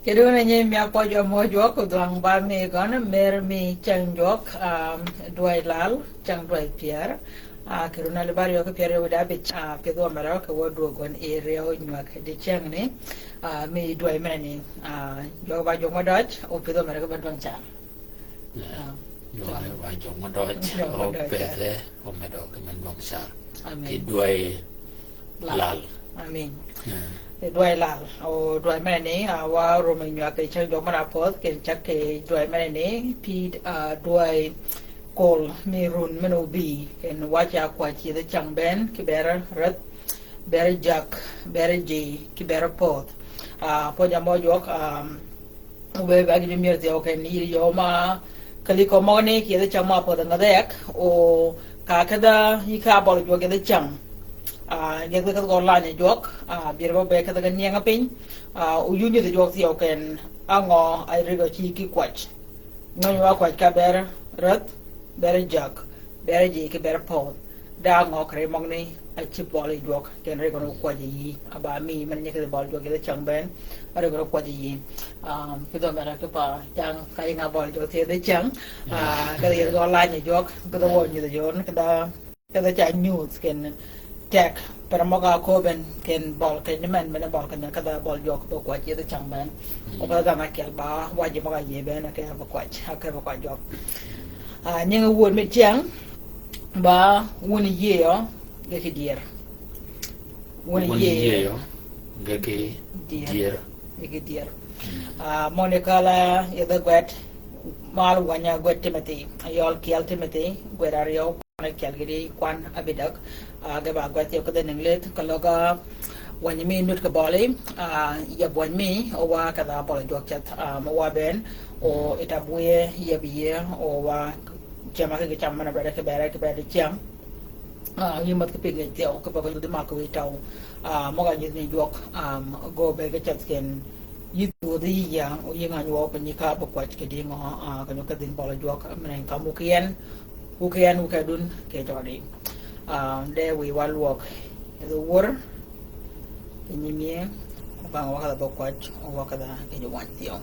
Kedu na nye mi apo jo mo jo ko dang ba mi gona mer mi chang jok duai lal chang duai pier kedu na le bari ko pier wo da be pedo mara ko wo do gon area o nywa ke de chang ni mi duai mena ni jo ba jo mo doj o pedo mara ko ba dong cha jo ba jo mo doj o pede o me do ko men dong cha ki duai lal amin duai lal o duai mena ni wa ro mi nywa ke chang jo mara po ke chak ke duai mena ni pi duai kol mi run meno bi ken wacha kwa chi de chang ben ki bera rat bera jak bera ji ki bera pot po jamo jok we bag de mir de okay ni yo ma kali ko mo ne ki de chang ma po de ngadek o ka kada hi ka bol jo ge de chang ge de ko la ne jok bir bo be ka de ni nga pin u yu ni de jok ti okay ango ai rigo chi ki kwach no wa kwach ka bera rat bere jak bere ji ke bere pot da ngo kre mong ni a chi bol i dok ken re kono kwa ji aba mi man ne ke bol dok ke chang ben are kono kwa ji ke do mera ke pa chang kai nga bol dok te de chang ka ye go la ni dok ke do wo ni de jon ke da cha news ken tek para mo ga ko ben ken bol ken ni man bol ken ka da bol dok to kwa ji de chang ben o ba ga ma ke ba wa ji mo ga ye ben ke ba kwa cha ke ba kwa dok nhưng nguồn mệt trắng và nguồn gì đó cái điệp nguồn gì đó cái điệp Monica là itu quét malu banyak quét Timothy ayol kial Timothy quét Aryo kial gini kwan abidak cái bà quét tiêu cái tên English kalau cáiวันมีนุดกับบอลเลยอย่าวันมีโอว่ากันบอลจวกจัดว่าเป็นโอเอตาบุยอย่าบีโอว่าจะมาคือจำมันอะไรก็แบบเจียงยิ่งมันก็เป็นเดียวก็เป็นคนที่มาคุยเจ้ามองกันยิ่งจวกโกเบก็จัดเกณฑ์ยิ่งตัวที่ยังยิ่งงานวัวเป็นยิ่งข้าประกวดก็ดีงอกันยกกระดิ่งบอลจวกมันเองเขามุกเย็นดุนเกจอดีเดวิวาลวกตัววัวini mie bang wakala bokwaj wakala kejo wantio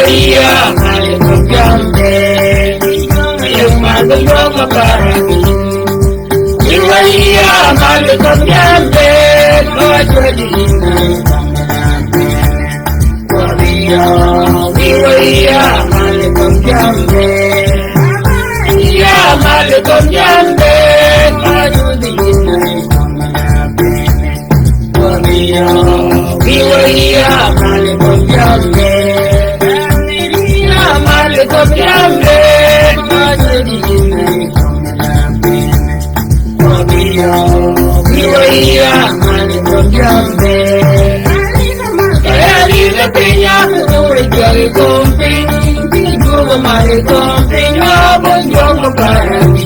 Wiwaya Malikum Jambe Yung Malbong Maparaki Wiwaya Malikum Jambe Wiwaya Malikum Jambe Ya Malikum Jambe Wiwaya Malikum Jambe Ya Malikum Jambe Wiwaya Malikum Jambe Kaya di sa pinya Uri jari kumping Juga mali kumping Abang jong keparami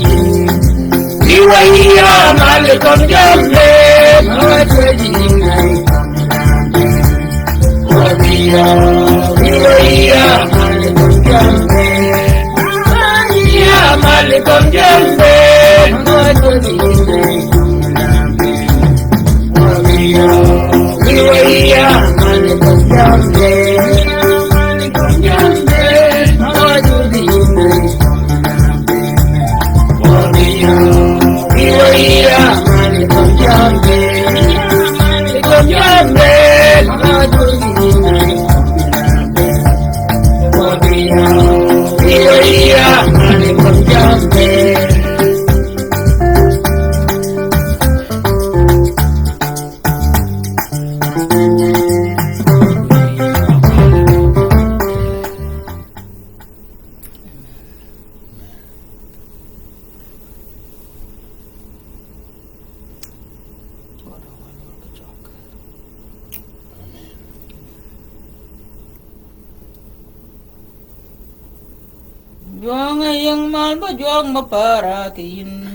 Wiwaya Malikum Jambe Wiwaya Malikum Jambe Ya Malikum Jambe Wiwaya Malikum Jambe Wiwaya Malikum Jambe Wiwaya Malikum Jambe Juang yang mal berjuang maparakin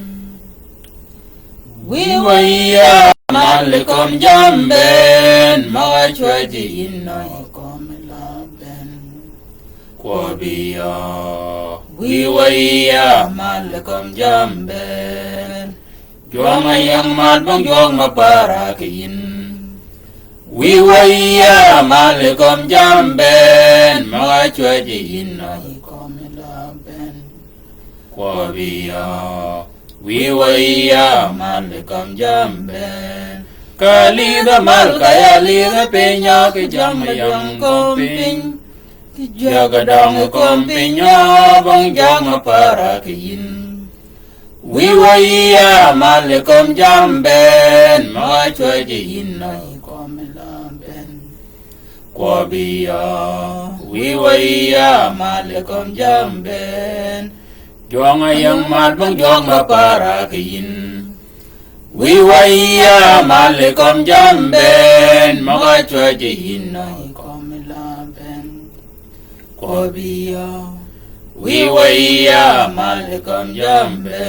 Wiwaya Malikum Jambe Mawachwaji Inay Komilaben Kwabiya Wiwaya Malikum Jambe Juang yang mal berjuang maparakin Wiwaya Malikum Jambe Mawachwaji Inay Kwabiya Wiwaya Malikum Jambe Kalida mal kaya lida penya ke jamayang komping Jagadang kompingnya bang jama parakin Wiwaya Malikum Jambe Mawachwaji Inay Komilaben Kwabiya Wiwaya Malikum Jambe Juang yang malbong juang maparakin Wiwaya Malikum Jambe Mawachwaji Inay Komilaben Kwabiya Wiwaya Malikum Jambe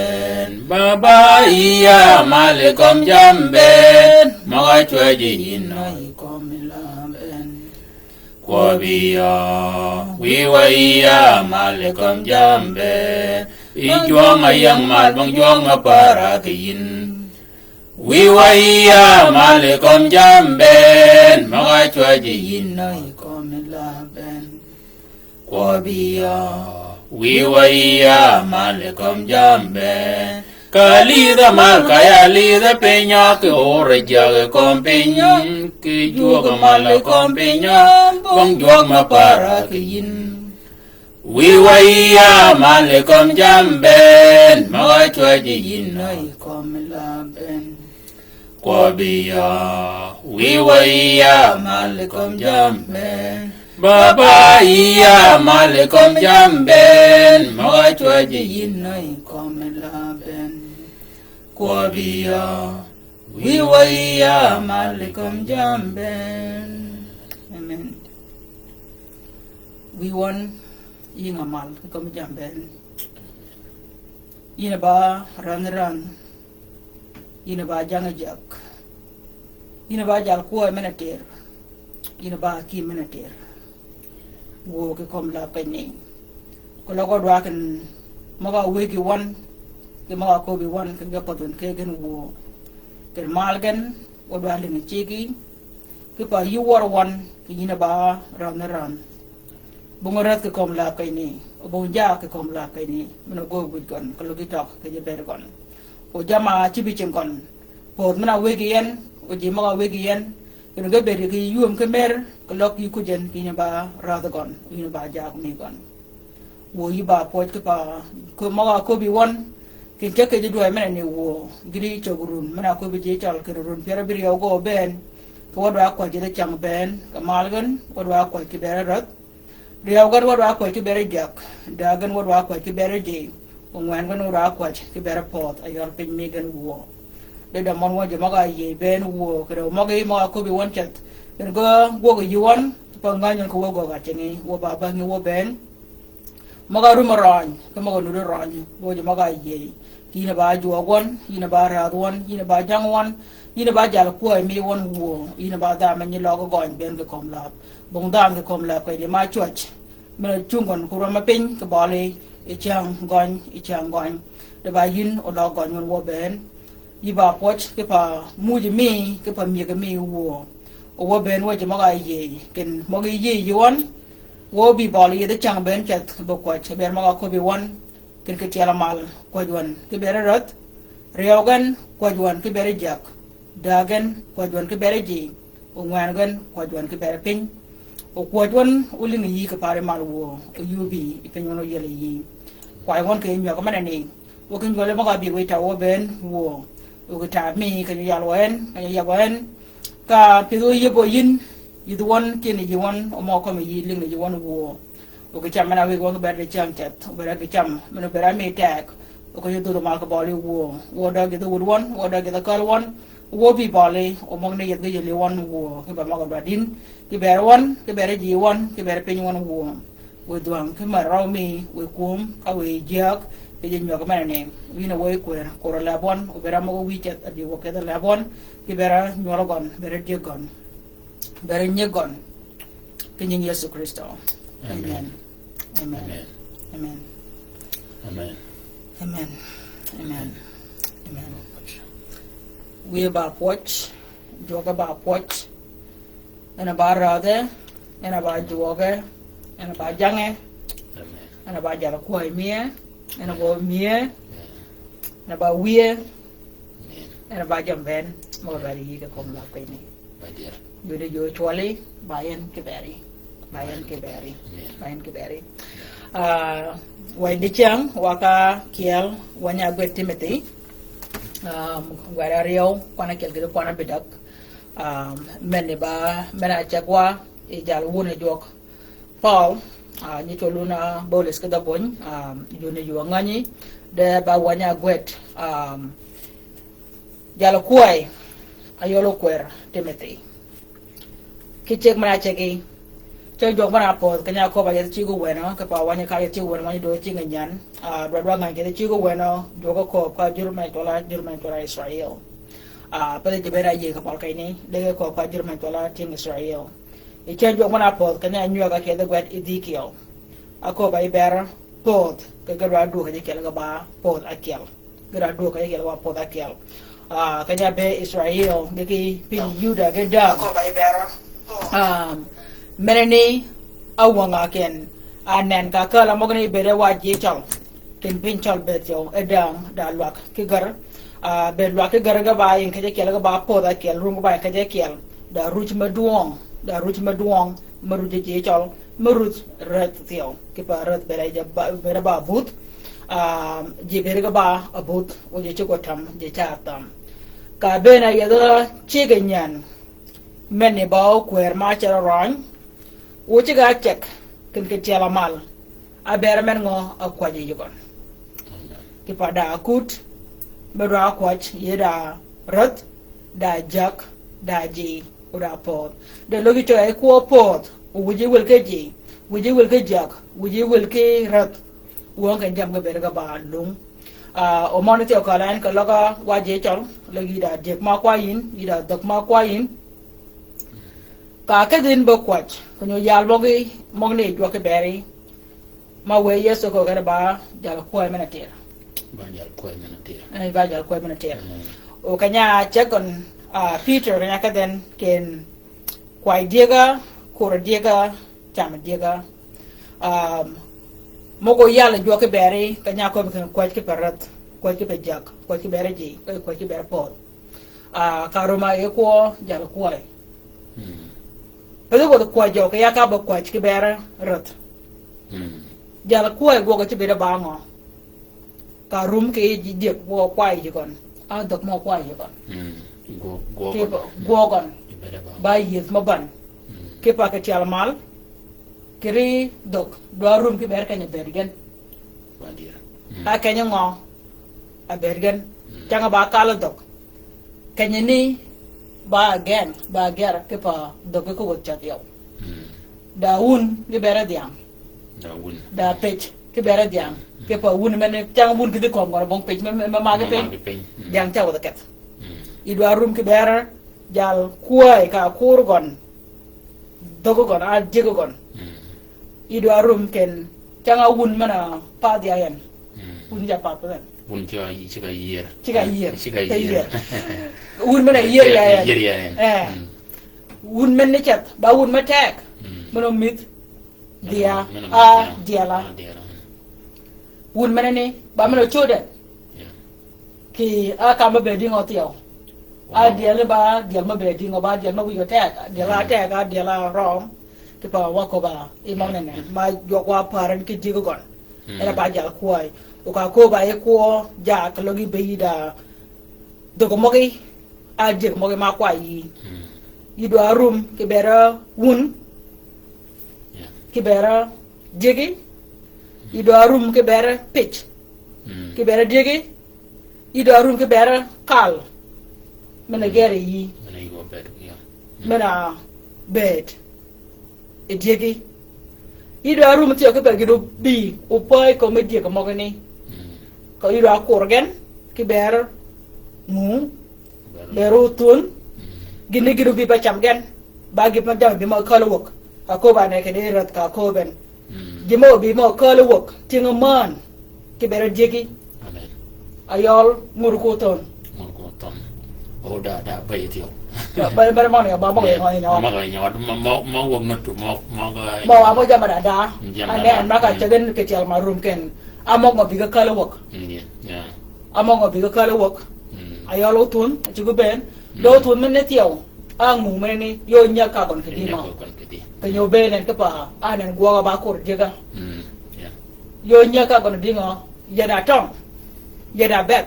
Babaya Malikum Jambe Mawachwaji Inay Komilaben Kwabiya Wiwaya Malikum Jambe Ijuang yang malbong juang maparakin Wiwaya Malikum Jambe Mawachwaji Inay Komilaben Kwabiya Wiwaya Malikum Jambe Kalida mal kaya lida penya ke ore jaga kompenya ke juaga mal kompenya bang juang maparakin Wiwaya Malikum Jambe Mawachwaji Inay Komilaben Kwabiya Wiwaya Malikum Jambe Babaya Malikum Jambe Mawachwaji Inay Komilaben Kwabiya Wiwaya Malikum Jambe. Amen. We won Yinga Mal Kom Jambe Yina ba ran Yina ba jangajak Yina ba jal kuwa menatir Yina ba ki menatir Wo ke kom la penny Ko la god wakan maga wiki wan ke maga ko bi wan ke gapatun ke gen wo ke malgan wo ba le chiki ke pa yu war wan ke yina ba ran bungarat ke kom la kai ni bunja ke kom la kai ni mena go gud gon kalau kita ke je ber gon o jama ci bi cin gon por mena wegiyen o ji ma wegiyen ken ga ber ki yum ke mer ko lok yi ku jen ki ne ba ra da gon yi ba ja mi gon wo yi ba po ke pa ko ma ko bi won ken ke je do mena ni wo giri chogurun mena ko bi je chal ke run pera bir yo go ben ko wa ko je de chang ben ka mal gan wa ko ki ber rat riau gan wa ko ki ber jak da gan wa ko ki ber je ongwan gan wa ko ki ber pot ayor pin mi gan wo de da mon wo je ma ga ye ben wo ke do ma ga ma ko bi won chat ken go wo go yuan pa ngan ko wo go ga chengi wo ba ba ni wo ben ma ga ru ma ran ko ma ga nu ran wo je ma ga ye kina ba ju gon kina ba ra gon kina ba jang won kina ba jal ko mi won wo kina ba da ma ni lo go gon ben ke kom la bong dam ke kom la ko ni ma chuach me chung gon ko ma pin ke ba le e chang gon de ba yin o lo gon won wo ben yi ba poch ke pa mu ji mi ke pa mi ke mi wo o wo ben wo je ma ga ye ken mo gi ye yon wo bi ba le de chang ben chat bo ko che ben ma ko bi won ken ke tiala mal ko juan ke bere rot riogan ko juan ke bere jak dagen ko juan ke bere ji o ngwan gan ko juan ke bere pin o ko juan uli ni yi ke pare mal wo o yubi ipen wono yele yi kwai won ke nyo ko manani wo ken gole ma ga bi we ta wo ben wo o ta mi ke ya wen ya wen ka pe do yebo yin yi do won ke ni yi won o mo ko mi yi ling ni yi won wo o ke cham na we go ber de cham chat o ber ke cham meno ber mi tak o ko yudo mal ko bali wo da ge do won wo da ge da kal won wo bi bali o mo ne ye ge le won wo ke ba ma ga din ke ber won ke ber ji won ke ber pe won wo duang ke ma raw mi we kum ka we jak ke je nyo ko ma ne wi na we ko la bon o ber ma go wi chat adi wo ke da la bon ke ber nyo gon ber de gon ber nye gon ke nyi Yesu Kristo. Amen. Amen. Amen. Amen. Amen. Amen. Amen. We ba poch, joga ba poch, ana ba rade, ana ba joga, ana ba jange, ana ba jara ko mie, ana bo mie, ana ba wie, ana ba jamben, mo ba ri ke kom la pe ni. Yo de yo chwali bayan ke beri. Bayan ke beri. Wai di chang waka kiel wanya gwet Timothy. Wara riau kwana kiel gitu kwana bedak. Mene chagwa ijal wune jok Paul. Ni toluna boles ke dabon. Yune yuwa ngani de ba wanya gwet. Jalo kuai ayolo kwer Timothy. Kichek mana cheki. Chơi jok mana po kanya ko ba yet chigo bueno ka pa wanya ka yet chigo bueno do chinga nyan dwa ngan ke chigo bueno jogo ko ka jurmai tola Israel pele jebera ye ka pal kai ni de ko ka jurmai tola ting Israel e chen jok mana po kanya nyu ka ke de gwet Ezekiel ako ba ibera pot ka gara do ka ke la ba pot akel gara do ka ke la pot akel kanya be Israel de ki pin Juda ke da ko ba ibera Meneni awanga ken anen ka kala mogni bere waji chal ken pin chal betyo edang da lwak ki gar be lwak ki gar ga ba yin ke kel ga ba po da kel rum ba ke kel da ruch maduong maru je chal marut rat tyo ki pa rat bere ba but je bere ga ba abut o je ko tam je cha tam ka be na yada che ganyan menne ba kwer ma cha ran Uci ga cek ken ke tiala mal a ber men ngo akwaje yugon ki pada akut bedo akwaj yeda rot da jak da ji ura pot de logi to e ko pot uji wel ke ji uji wel ke jak uji wel ke rot won kan jam ga ber ga ba lung o mon te ko lan ka loga waje chol logi da jek ma kwa yin ida dok ma kwa yin ka ke din bo kwach kunyo yal bogi mogni jwa ke beri ma we yeso ko ga ba jal ko mena ter ba jal ko mena ter ba jal ko mena ter o kanya chekon Peter kanya ka den ken kwai diega kor diega cham diega mogo yala jo ke bere ka nya ko ko ke parat ko ke pejak ko ke bere ji ko ke bere pot karoma e ko jal ko ai ko ko jo ke ya ka ba ko ke bere rat jal ko ai go ke bere ba ngo karum ke ji de ko kwai ji kon a dok mo kwai ji kon go gon ba yis ma ban ke pa ke tial mal kiri dok dua room ke ber kanya bergen a kanya ngo a bergen janga ba kala dok kanya ni ba again ba ger ke pa dok ko wot chat yow da un ke ber diam da pech ke ber diam ke pa un men janga un ke ko ngor bong pech ma ma ke pe jang chaw da ket I dua room ke ber jal kuai ka kur gon dogo gon a jego gon I dua room ken changa un mana pa dia yan un ja pa pen un chiga year un mana year ya un men ne chat ba un ma tek mono mit dia a dia la un mana ne ba mono chode ki a ka ma be ding otio a dia le ba dia ma be ding ba dia ma wi tek dia la tek a dia la rom ke pa wa ko ba imam ne ma jo wa paran ke jigo gon era ba jal kuai o ka ko ba e ko ja ka logi be da do ko mogi a je mogi ma kwa yi do arum ke bera un ke bera jegi I do arum ke bera pitch ke bera jegi I do arum ke bera kal mena gere yi mena bed e diegi I do arum ti ko be do bi o pai ko me diego mo ni ko I do akorgen ki ber mu beru tun gini gidu bi pacham gen bagi pacham bi mo kala wok ko ba ne ke de rat ka ko ben dimo bi mo kala wok tinga man ki ber diegi amen ayol mur ko ton o da bay ti ba mo ne ba mo ne ma wog na tu ma ga mo amo jama da ane an maka chagen ke tial marum ken amo ngo bi ka kala wok amo ngo bi ka kala wok ayol tun chugo ben do tun men ne tiaw ang mu men ni yo nya ka kon ke di ma ke yo ben en ke pa anen gwa ba ko jega yo nya ka kon di ngo ya da tong ya da bet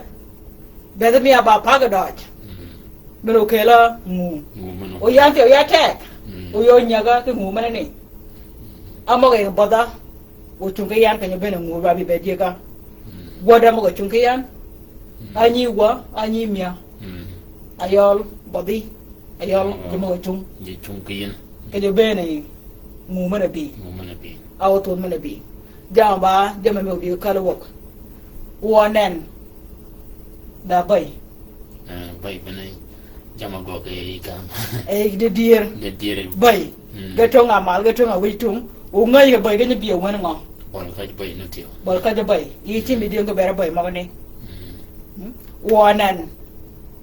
be mi aba pa ga doj meno kela ngu o yan te o ya tek o yo nyaga ke ngu mana ni amo ga boda o chunga yan ka nyobene ngu ba bi be diega boda mo ga chunga yan anyi wa anyi mia ayol body ayol jemo chung ji chung kin ke nyobene ngu mana bi auto mana bi jamba jama me bi kala wok wonen da bay benai jama go ke kam de dir bay ga to ngamal ga to ngawi tung o ngai ga bay ga ni biyo wan ngo bol ka bay no tio bol ka bay yi ti mi dingo bere bay ma ni wonan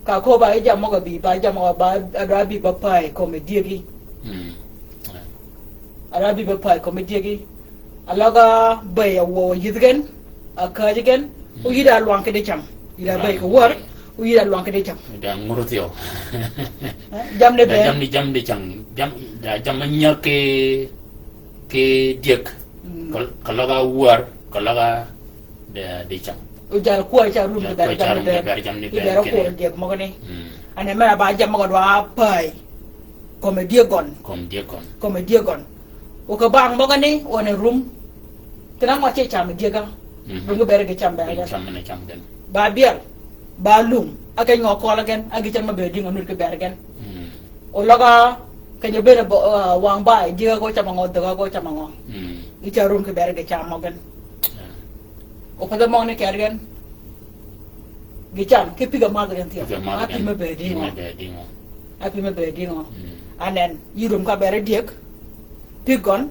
ka ko ba jam mo ga bi ba jam ba arabi ba pai ko me diegi arabi ba pai ko me diegi alaga bay wo yidgen akajigen o yida luang ke de cham ida bay ko war uyi da luang ke de cham da ngurut yo jam de be jam de chang jam nya ke diek kalau ga war kalau ga de cham o jar ko cha rum de jam de be ko de mo ni ane ma ba jam mo do pai comme diegon o ko bang mo ni o ne rum tenang ma che cham diega bu bere ke cham ba ba bial ba lum akay ngo ko la gen agi chan ma be dingo nur ke bergen o laga kanya be wang ba diga ko chama ngo daga ko chama ngo I cha rum ke berge chama gen o pa mo ne kergen gi cham ke piga ma gen tia api ma be dingo anen yirum ka bere diek pigon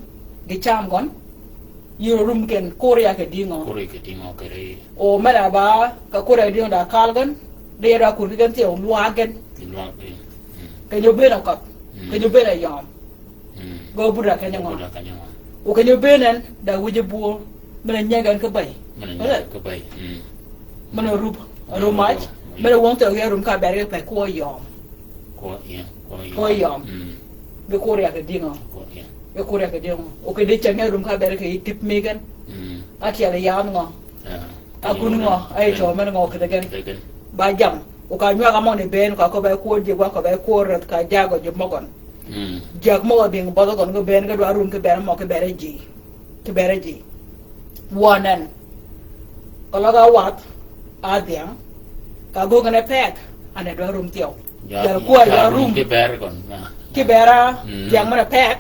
gi cham gon yirum ken korea ke dingo kere o mera ba ka korea dingo da kalgan de ra kur gan te o luagen ke yo be na ka ke yo be na yam go bura ke nyango o ke benen da wuje bo mena nyagan ka bay Mana ke bay. mena rub rumaj mena won te ya rum ka bere pe ko yom Ko ya. ko yom be ko ya ke dingo Ko ya. be ko ya ke dingo o ke de changa rum ka bere ke tip megan ati ala yam ngo akun ngo ai to mena ngo ke degen Degen. ba jam o ka nywa ka mo ne ben ka ko ba ko je ko ba ko rat ka jago je mogon jak mo bing bodo gon go ben ga do arum ke bere mo ke bere ji ke bere ji wonan kalaga wat adia ka go gane pek ane do arum tio ya ko ya rum Ke ber kon. ke bera yang mana pek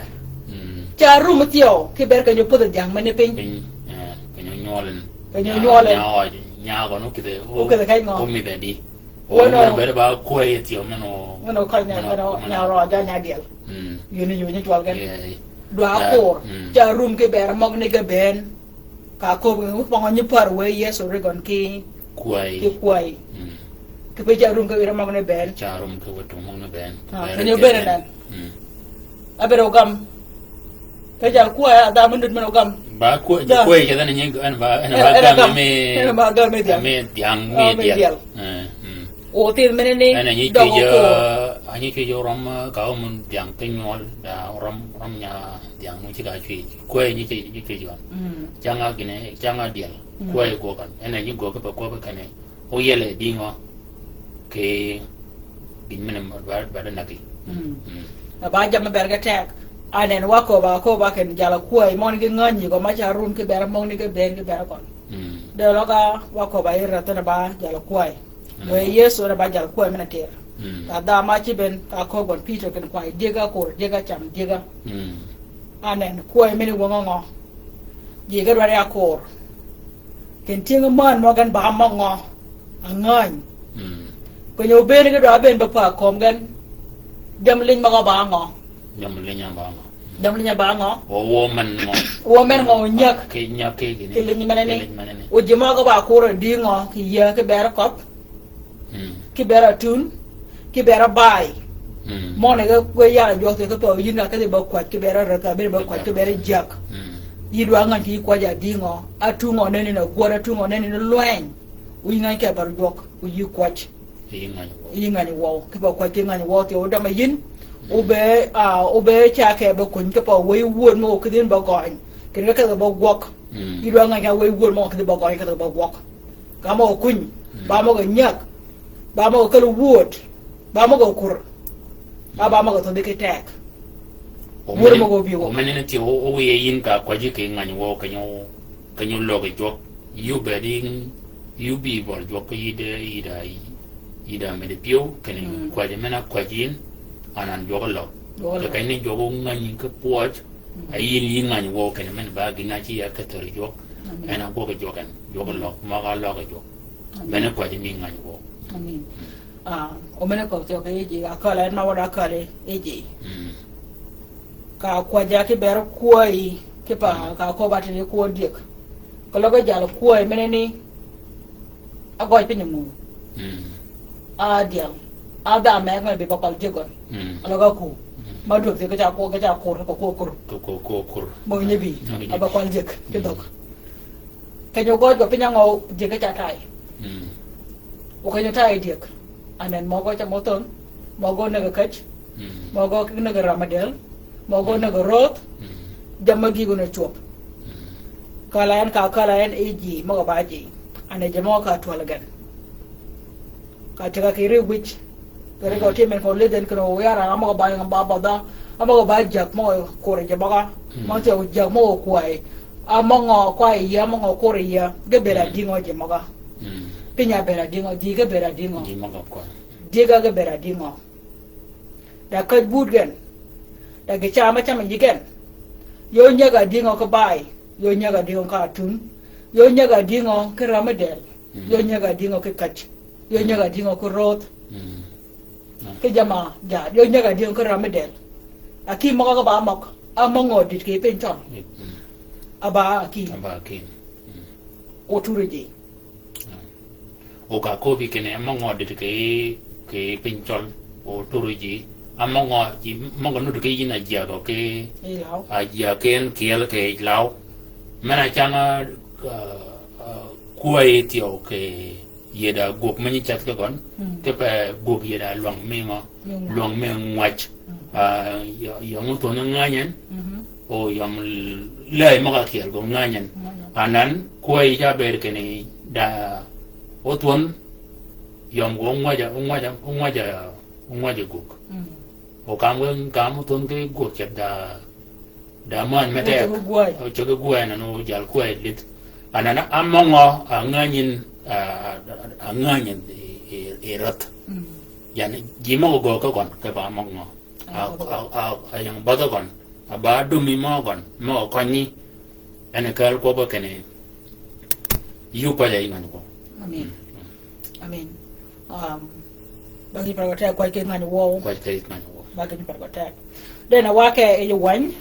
cha rum tio ke ber ka nyopo yang mana pin Pin. Kanyo nyolen. Kanyo nyolen. Nya ko no kide. O kide kai ngo. O mi de di. Bueno. O ber ba ko ye tio meno. ngono ka nya ro ja nya diel yuni yuni twal gan Yeah. do akor cha rum ke ber mog ne ke ben ka ko ngu pongo ni par we yeso regon ki Kuai. kwai ke pe cha rum ke ber mog ne ben Charum ke wetu mo na ben. kanyo ben nan abero gam pe ja kwai ada mundut men gam Ba ko Da. ko ye dan nyen an ba ena ba gam me dia me diang Ah, me me dia. dial. o tir men ni Ana ni do ke ko ani ke yo ram ka mun diang ke nyol da ram nya diang nu chi ga chi ko ni ke yo. Janga gine janga dial. Ko ye go kan. Ana ni go ka ba ko ba kan. O yele dingo ke bin men ba da na ki. ba jam ber ga tek anen wa ko ba ken jala kwai mon ge ngani ko ma cha rum ke ber mon ni ke ben ke ber kon de lo ga wa ko ba ira ta ba jala kwai we yeso da ba jala kwai mena ter ada ma ci ben ka ko gon peter ken kwai diga ko diga cham diga anen kwai meni wo ngo diga do ya ko ken tinga man mo gan ba mo ngo angan ko nyo ben ke do ben ba pa kom gan jam lin ma ga ba ngo Nyam le nyam ba ma. jam lin ba ngo Wo man mo. wo men ngo nyak Ke nya ke gine. ke lin mana ni Manene. o jima ga ba ko di ngo ki ya ke ber kop ki bera tun ki bera bai mo ne ga ko ya jo te ko to yin na ka de ba kwa ki bera ra ka be ba kwa ki bera jak yi do ngan ki kwa ja di ngo a tu ngo ne ni na go ra tu ngo ne ni loen u ngan ke bar jok u yi kwach yi ngani wo ki ba kwa ki ngani wo te o da ma yin o be cha ke ba kun ke pa we won mo ki din ba go an ki ga ka ba wok yi do ngan ka we won mo ki ba go ka ba wok ka mo kun ba mo ga nyak ba mo ka lu wood ba mo ga kur ba mo ga to de ke tek wor mo go bi wo O menene ti o ye yin ka kwa ji ke ngani wo kanyo lo ke jok yu beding yu bi bol jok ke ida me de pio kene kwa ji mena kwa jin anan jok lo ke kene jok ngani ke poch ai yin ngani wo kene men ba gi na ji ya ka tor jok ana go ke jokan jok lo ma ga lo ke jok mena kwa ji ni ngani wo amin o mena ko te ke ji akala na wada kale eji ka kwa ja ke ber kuoi ke pa ka ko ba te ko dik ko lo ga jalo kuoi mene ni agoy pe nyamu a diam a da me ngai be bakal jegon lo ga ku ma do te ka ja ko ko kur mo ni bi aba kwal jek ke dok ke nyo go pe nyango je ka ja tai o ka tai dik anen mo go cha moton mo go na ga kach mo go ke na ga ramadel mo go na ga rot jamma gi go na chop kalayan eji mo ga baji ane jamo ka twal gan ka taga kiri wich kare ko temen ko leden ko yara mo ga ba ngam ba da mo ga ba jak mo ko re jaba mo te jak mo ko ai mo ngo ko ai ya mo ngo ko re ya ge bera dingo je mo ga pinya bera dingo di ge bera dingo di ma ga ko di ga ge bera dingo da ka bud gan da ge chama chama jigen yo nyaga dingo ko bai yo nyaga dingo ka tun yo nyaga dingo ke ramadel yo nyaga dingo ke kach yo nyaga dingo ko rot ke jama ja yo nyaga dingo ke ramadel aki mo ga ba mok amongo dit ke penton aba aki o tureji o ka ko bi kene mo ngode ke pinchol o turuji amongo ji mongo nu ke yin a ja ko ke Ei lao. a ja ken kiel ke lao mena changa kuai tio ke yeda gok mani chat ke kon ke pa gok yeda luang me ngwach yo nguto na nganyen o yom lay maka kiel go nganyen anan kuai ja ber ke ni da otwon yom go ngwaja gok o kam ton ke gok chat da man mete o choge guai na no jal kuai lit anana amongo nganyin rat yani jimo go ko kon ke ba mongo yang bada kon aba dumi mo kon mo konni ene kal ko ba kene yu pa dai man ko Amin. Amin. Bagi pergotek kwa ke ngani wo. ko te man ko Bagi pergotek. Dena wake e wan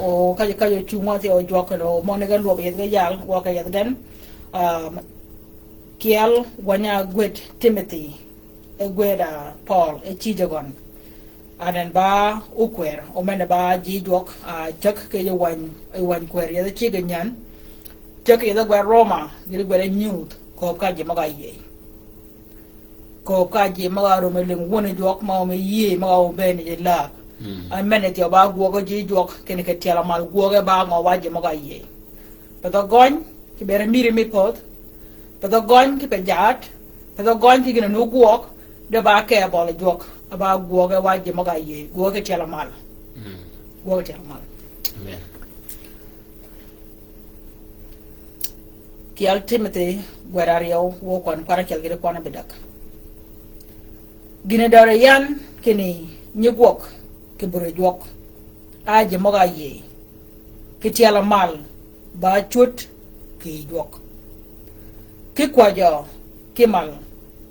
o kayo chungo te o joko no mo ne gan lo be ga yal wake ya den kiel wanya gwet Timothy e gweda Paul e chijagon anen ba ukwer o mena ba ji jok chak ke ye wan kwer ya chiga nyan chak ye da gwa Roma gile gweda nyut ko ka je maga ye ko ka je maga ro me ling wona jok ma o me ye ma o be ni la a mene ti ba gwo go ji jok ken ke tiala mal gwo ga ba ngo wa je maga ye pa gon ki bere miri mi pot pa gon ki pe jat pa gon ki gina no gwo de ba ke bo le jok ba gwo ga wa je maga ye gwo ke tiala mal gwo ke tiala mal amen ki al Timothy gwerario wo kon para kel gire kon bedak gine dare yan kini nyugwok ke bure jok a je maga ye ke tiala mal ba chut ki jok ki kwajo ki mal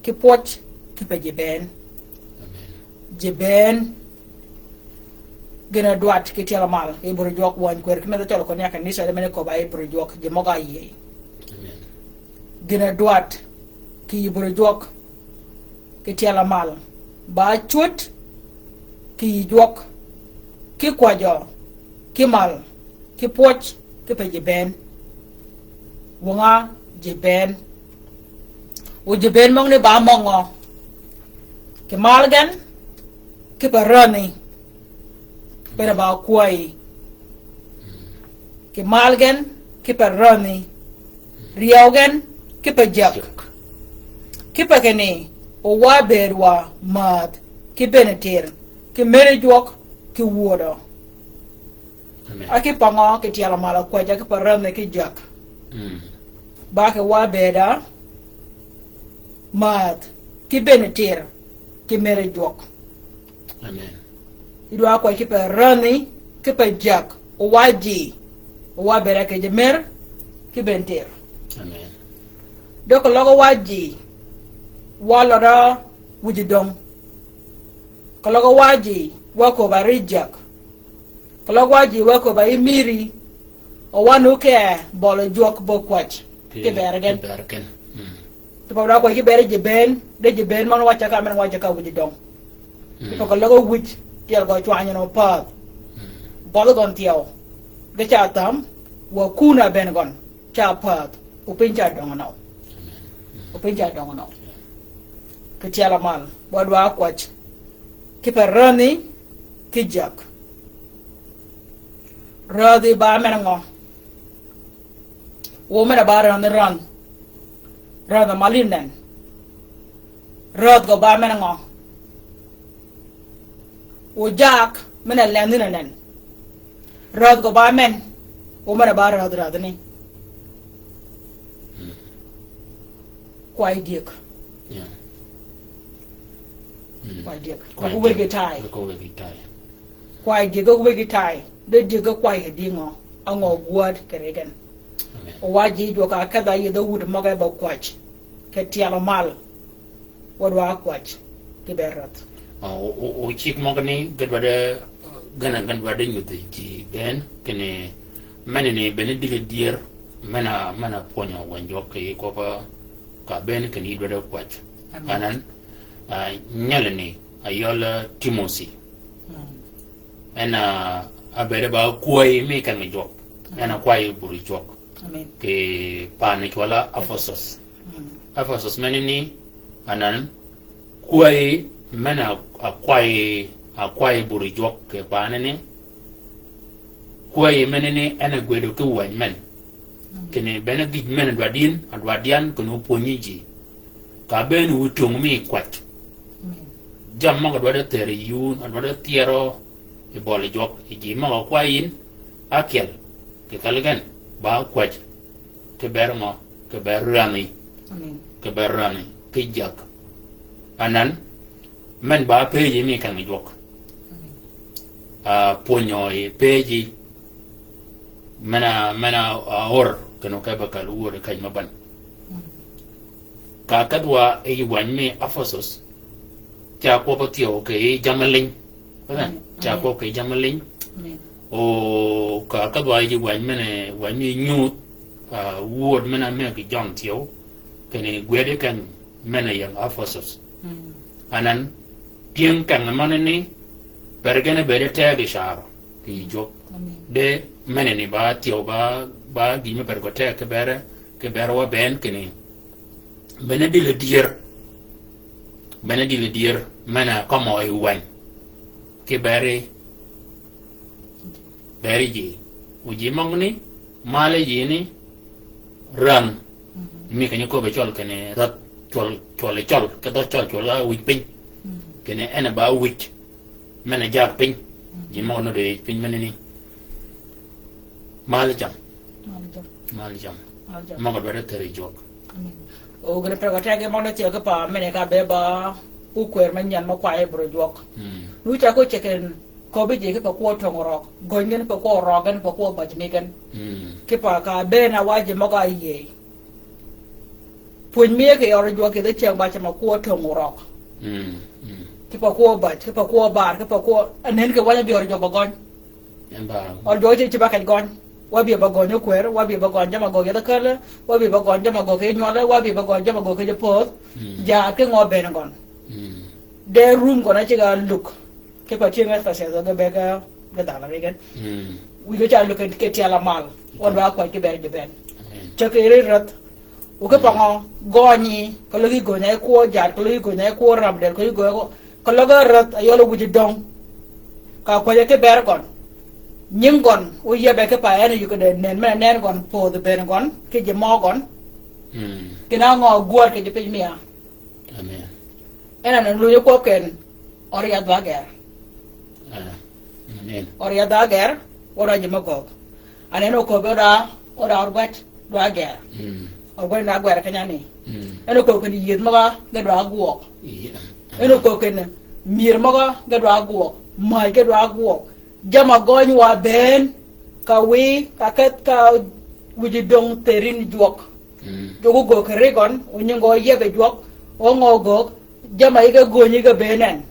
ki poch ki pe jeben gina duat ki tiala mal e bure jok wan kwer ki me tolo ko nyaka ni so de mene ko ba e bure jok je maga ye gina duat ki bure jok ki tiala mal ba chut ki jok ki kwajo ki mal ki poch ki pe jeben wonga jeben o jeben mong ne ba mongo ki mal gan ki pa rani pera ba kwai ki mal gan ki pa rani riaw gan ki pa jak ki pa kene o wa berwa mat ki benetir ki mere jok ki wodo aki pango ki tiala mala kwa jak pa rani ki jak ba ke wa beda mat ki benetir ki mere jok amen idwa kwa ki pa rani ki pa jak o waji o wa beda ke jemer ki benetir amen doko logo waji walora wujidong kalogo waji wako ba rijak kalogo waji wako ba imiri o wanu ke bolo jok bo kwach ke bergen to ba ko ki bere jeben de jeben man wacha ka men wacha ka wujidong to kalogo wuj tiel go twanya no pa bolo gon tiel de cha tam wa kuna ben gon cha pa upinja dong no upinja dong no ke tiala mal bodwa kwach ki per rani ki jak radi ba menango wo mena bara on ran rada malinen rad go ba menango wo jak mena landinen rad go ba men wo mena bara rad ni kwai dik kwai dik ko wege tai kwai dik go wege tai de dik go kwai hedingo ango guad keregen o waji do ka kada yi da wud maga ba kwach ke tiala mal wadwa kwach ke berat o chik mogni gana nyuti ji ben kene manene benediga dier mana ponya wanjo ke ko ka ben kene do kwach anan nyalene ayola Timothy ena abere ba kuai mi kan jok ena kuai buri jok amen ke pani wala Ephesus Ephesus menini anan kuai mena akwai buri jok ke panene kuai menini ena gwedo ke wan men kene bena gid men adwadian kono ponyiji ka ben utung mi kwat jam ma dwada tere yun adwada tiero e bole jok e ji ma kwain akel ke kalgan ba kwat ke bermo ke berani amen ke berani ke jak anan men ba peji mi kan jok a ponyoy peji mena or kano ka bakal wor kay maban ka kadwa e wan me Ephesus cha ko patio ke jamaling bana cha ko ke jamaling o ka kadwa e wan mene wan ni nyu word mena me ke jong tio kene gwede kan mena yang Ephesus anan tien kan manani bergene bere tege sharo ki jok de meneni ba tio ba di me bergote ke bere wa ben kene benedi le dier mana como e wan ke bere ji uji mangni male ji ni ran mi kan ko be chol kene rat chol ke do chol la wi pin kene ena ba wi mana jak pin ji mangno de pin meneni male jam maga bere tere jok o gre prego tege mono tio ke pa mene ka beba u kwer manyan ma kwa e bro jok lu cha ko cheken ko be je ke pa ko tongoro gongen pa ko rogan pa ko bajnigen ke pa ka be na waje mo ga ye pun mi ke yor jok ke de chang ba cha ma ko tongoro ke pa ko ba ke pa ko bar ke pa ko anen ke waje bi yor jok ba gon or do je ba ka gon wabi bagon yo kwer wabi bagon jama go yada kala wabi bagon jama go ke nyola wabi bagon jama go ke pot ja ke ngo ben gon de room gona chiga look ke pa chinga fa se do be ga dala regen wi go cha look ke ti ala mal on ba ko ke ber de ben cha ke re rat o ke pa ngo goni ko lo gi go na ko ja ko lo gi go na ko ram de ko go ko lo ga rat ayo lo wuji dong ka ko ke ber gon nhưng còn ui giờ bé cái bài này có để nền mà nền còn phô từ bên còn cái gì mò còn cái nào ngò guột cái gì bên mía amen em là nuôi có cái oriat bager amen oriat bager orang gì mà có anh em nó có cái đó orbat bager orbat là bager cái này em nó có cái gì mà cái đó guột em nó có cái mir mà cái đó guột mai cái đó guột jama gony wa ben ka wi ka ket ka wuji dong terin juok jogo go kare gon onyengo yebe juok o ngogo jama iga gonyi ga benen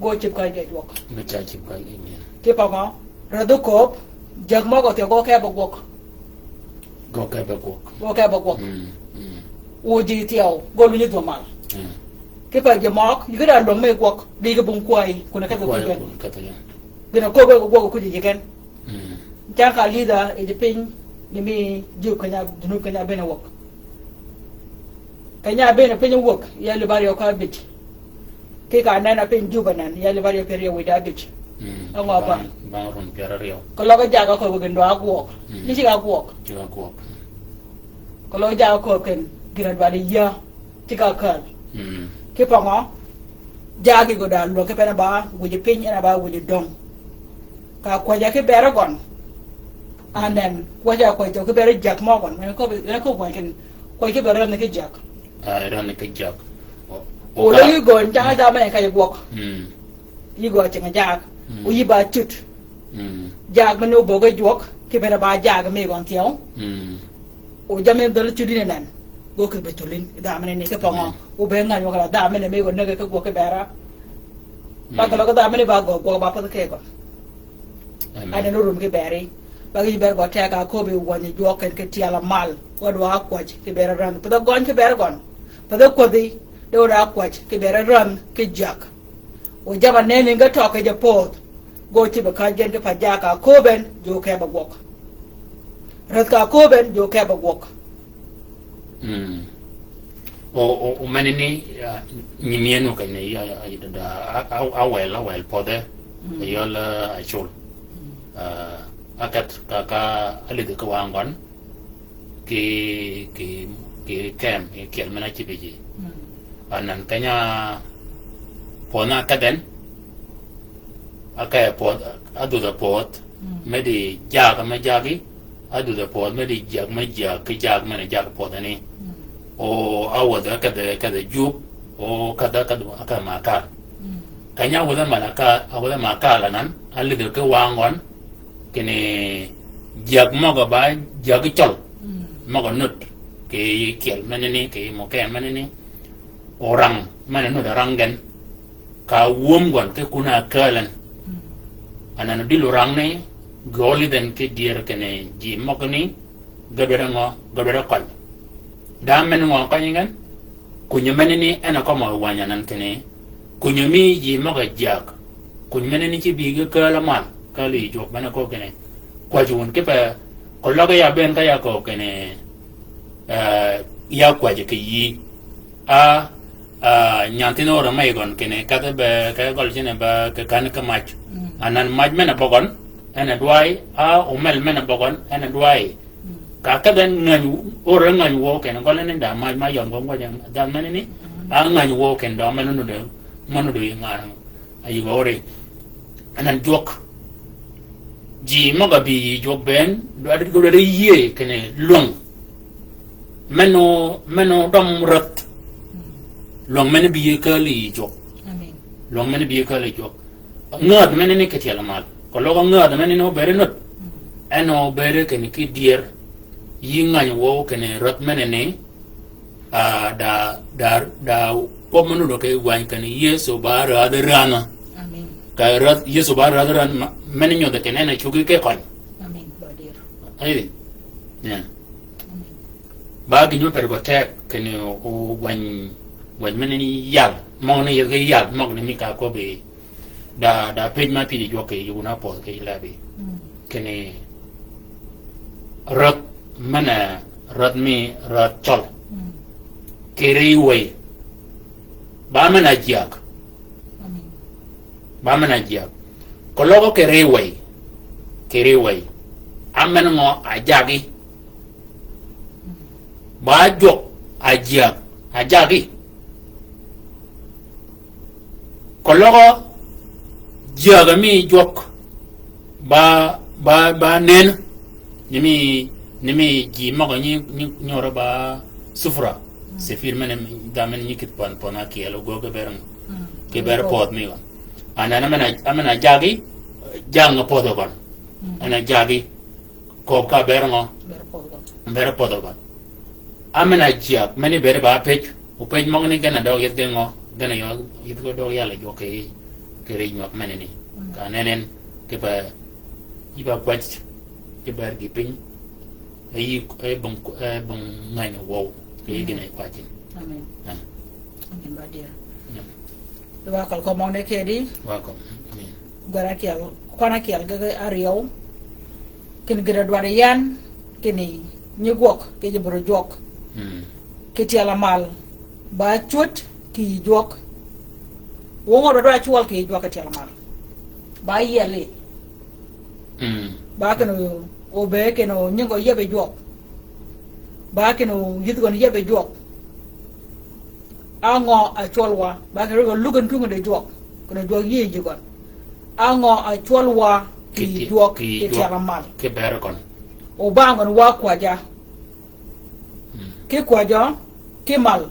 go chip ka ge juok me cha chip ka ge ke pa ma radu kop jagma go te go ka ba gok go ka ba gok uji tiao go lu ni do mal ke pa ge mok ni ga dong me gok di ga bung kwai kuna ka go gen bina ko go ku ji gen ja ka lida e de pin ni mi ju kanya dunu kanya bena wok kanya bena pin wok ya le bari ka bit ke ka na pin ju banan ya le bari periya wi da bit ngo ba ron periya ko lo ga ja ka ko gen do agwo ni ci agwo ko lo ja ko ken giran bari ya ti ka kan ke pa ngo ja gi go da lo ke pena ba wuji pin ina ba wuji dong ka kwaja ke bere gon and then kwaja ko to ke bere jak mo gon ko ken ko ke bere ne ke jak ran ne ke jak o lo yi gon ja da me ka yok yi go chenga jak o yi ba chut jak me no bo ga jok ke bere ba jak me gon tiao o jame dal chudi nan go ke betulin da me ne ke pa ngo o be nga yo ka da me ne me gon ne ke go ke bere ba ka lo ka da me ne ba go ba pa ke go ada nurum ke beri bagi ber go tega ko be woni joken ke tiala mal ko do akwaj ke ber ran pada gon ke ber gon pada ko di do da akwaj ke ber ran ke jak o jaba ne ne ga to ke je pot go ci ba ka jende pa jaka ko ben jo ke ba gok rat ka ko ben jo ke ba gok o manini ni mieno ka ne ya da awel pode yo la achul akat ka ali de ka wangon ki kem ki mena ci beji anan kanya pona kaden aka pod adu da pod medi jaga ma jagi adu da pod medi jag ma jag ki jag mena jag podani o awada kada jub o kada aka maka kanya wada malaka awada maka lanan ali de ka wangon kene jag moga ba jag chol moga nut ke kiel manene ke mo ke manene orang mana no rangen ka wom gon ke kuna kalan anan dilu rang ne goli den ke dier kene ji mogni gabera kol da men ngo kanyen kunya manene ana ko mo wanya nan kene kunya mi ji moga jak kunya manene ci bi ga kala man kali jok bana ko kene ko jun ke pa ko loga ya ben ka ya ko kene ya kwa je ke yi a nyantino ora mai gon kene kada be ka gol jene ba ka kan ka mach anan mach mena bogon ana duai a umel mena bogon ana duai ka kada ngani ora ngani wo kene gol ne da mach ma yon gon gojam da mena ni a ngani wo ken da mena no de manu de ngara ayi gore anan jok ji moga bi jok ben do adi go de ye kene long meno dom rat long mene biye kali jok amen long mene biye kali jok ngad mene ne ketiala mal ko logo ngad mene no bere not eno bere ken ki dier yinga wo ken rat mene ne da ko manu do ke wan kan yeso bara da rana amen ka rat yeso bara da rana mene nyo da ken na chugi ke kon amen badir ai ya ba gi no per gote ken o wan mene ni yal mo ne ye yal mo ne mi ka ko be da pej ma pi di joke yu na po ke labi kene rat mana rat mi rat chol kere way ba mana jak amen ba mana jak ko logo kere way amen ngo ajagi ba jok ajagi kologo jaga mi jok ba nen nimi ji mago ni nyora ba sufra se firme ne damen ni kit pon aki elo go berang ke ber pod mi gon ana amena jagi jang podo gon ana jagi ko ka berango ber podo gon amena jak meni ber ba pej o pej mago ni gana do yet dengo gana yo yit go do yalla jo ke re nyok mene ni ka nenen ke ba iba kwat ke ba gi pin ai bon ngani wo ke gina kwatin amen amen badir ya do wakal ko mo ne ke di wako gara kial kona kial ga ariyo kin gira dware yan kini nyugok ke jibro jok ke tiala mal ba chut ki jok wongo do chual ki jok ke tiala mal ba yele ba kano o be keno nyingo yebe jok ba keno yidgon yebe jok ango a cholwa ba keno lugan kungo de jok kono jok yi jigon ango a cholwa ki jok ke tiala mal ke ber kon o bangon wa kwaja ke kwaja ke mal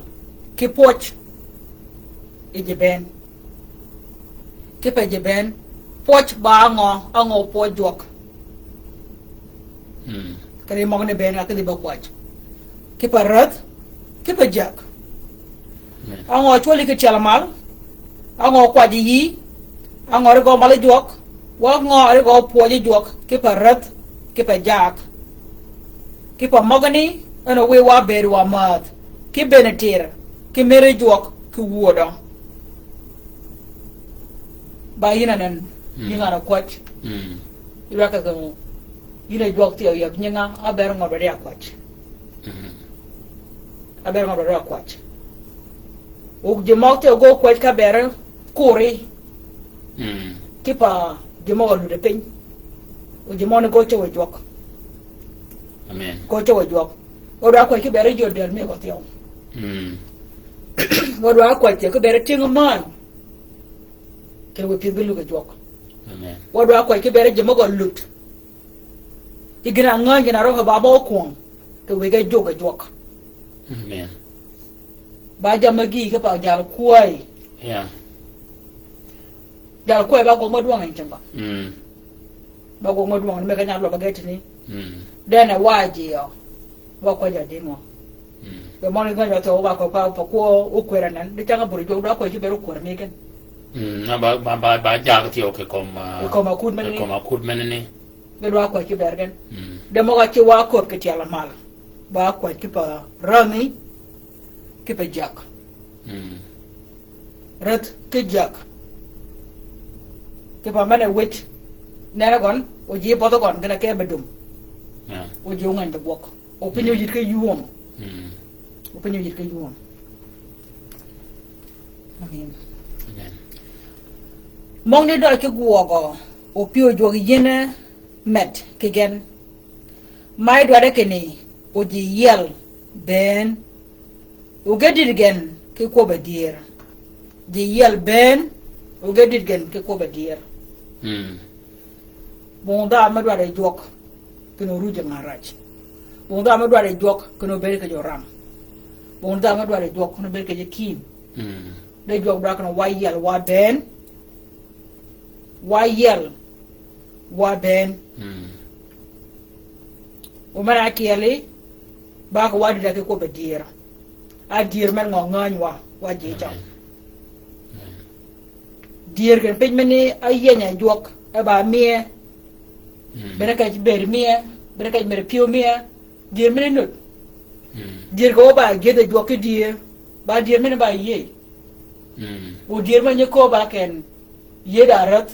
ke poch e jeben ke pe jeben poch ba ango po jok kare mo ne ben akali ba kwaj ke parat ke pa jak ango choli ke chalmal ango kwaji yi ango re go mal jok wa ngo re go po jok ke parat ke pa jak ke pa mogani ana we wa ber wa mat ke benetir ke mere jok ke wodo ba yina nan Yinga na kwach. Ira ka gamu. Yina jwak tiyo yab nyinga aber ngor bari akwach. Aber ngor bari akwach. Og jemok tiyo go kwach ka ber kuri. Kipa jemok lu de pin. Og jemok go tiyo jwak. Amen. Go tiyo jwak. Odo akwach ki ber jodel me go tiyo. Odo akwach tiyo ki ber tinga man. Kene we pidgu lu ga jwak. Amen. Odo akwach ki ber jemok go lut. Igina nganja na roho baba okong ke wega joga jwak. Amen. Ba jamagi ke pa jal kuai. Yeah. Jal kuai ba go modwang en chamba. Ba go modwang me kanya lo ba get ni. Dena waji yo. Ba ko ja dimo. Be moni nganja to ba ko pa ko ukwera nan de tanga buru joga ko ji beru ko me ken. Na ba ja ti o ke koma kud men ni. koma kud men ni. Be do ko ki bergen. De mo ga ci wa ko ke ti ala mal. Ba ko ki pa rami ki pa jak. Rat ke jak. Ke pa mane wit. Nera gon o ji poto gon gana ke bedum. Yeah. O ji ngan de bok. O pinyo yit ke yuom. O pinyo yit ke yuom. Amen. Amen. Mong ne do ke guogo. O pio jo yene met ke gen. Mai do ke ni o ji yel ben. O gedit gen ke ko ba dier. Di yel ben o gedit gen ke ko ba dier. Bonda ma do jok kino ruje ngaraj. Bonda ma do jok kino bere ke joram. Bonda ma do jok kino bere ke kim. De jok bra kino wayel wa ben. Wayel wa ben. O mara kiele ba ko wadi da ke ko ba dier. A dier men ngany wa je jam. Dier gen pej meni ayenya jok e ba mie. Bere ka ber mie, bere ka mer pio mie. Dier meni nut. Dier ko ba gede jok ke dier. Ba dier meni ba ye. O dier meni ko ba ken ye da rat,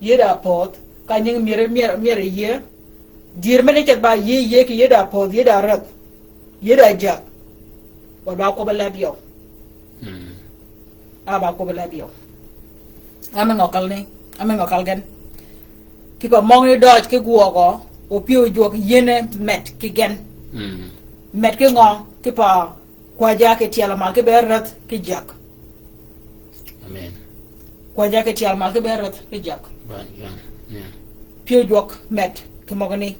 ye da pot, ka nying mere ye. Dier meni ket ba ye ke ye da pot, ye da rat. Ye da jak. Wa ba ko ba labio. Ba ko ba labio. Ame ngokal ni, ame ngokal gen. Kipa mong ni dodge ke guogo, o pio jok yene met ke gen. Met ke ngong, kipa kwa ja ke tiala mal ke berat ke jak. Amen. Kwa ja ke tiala mal ke berat ke jak. Yeah. Pio jok met ke mogani.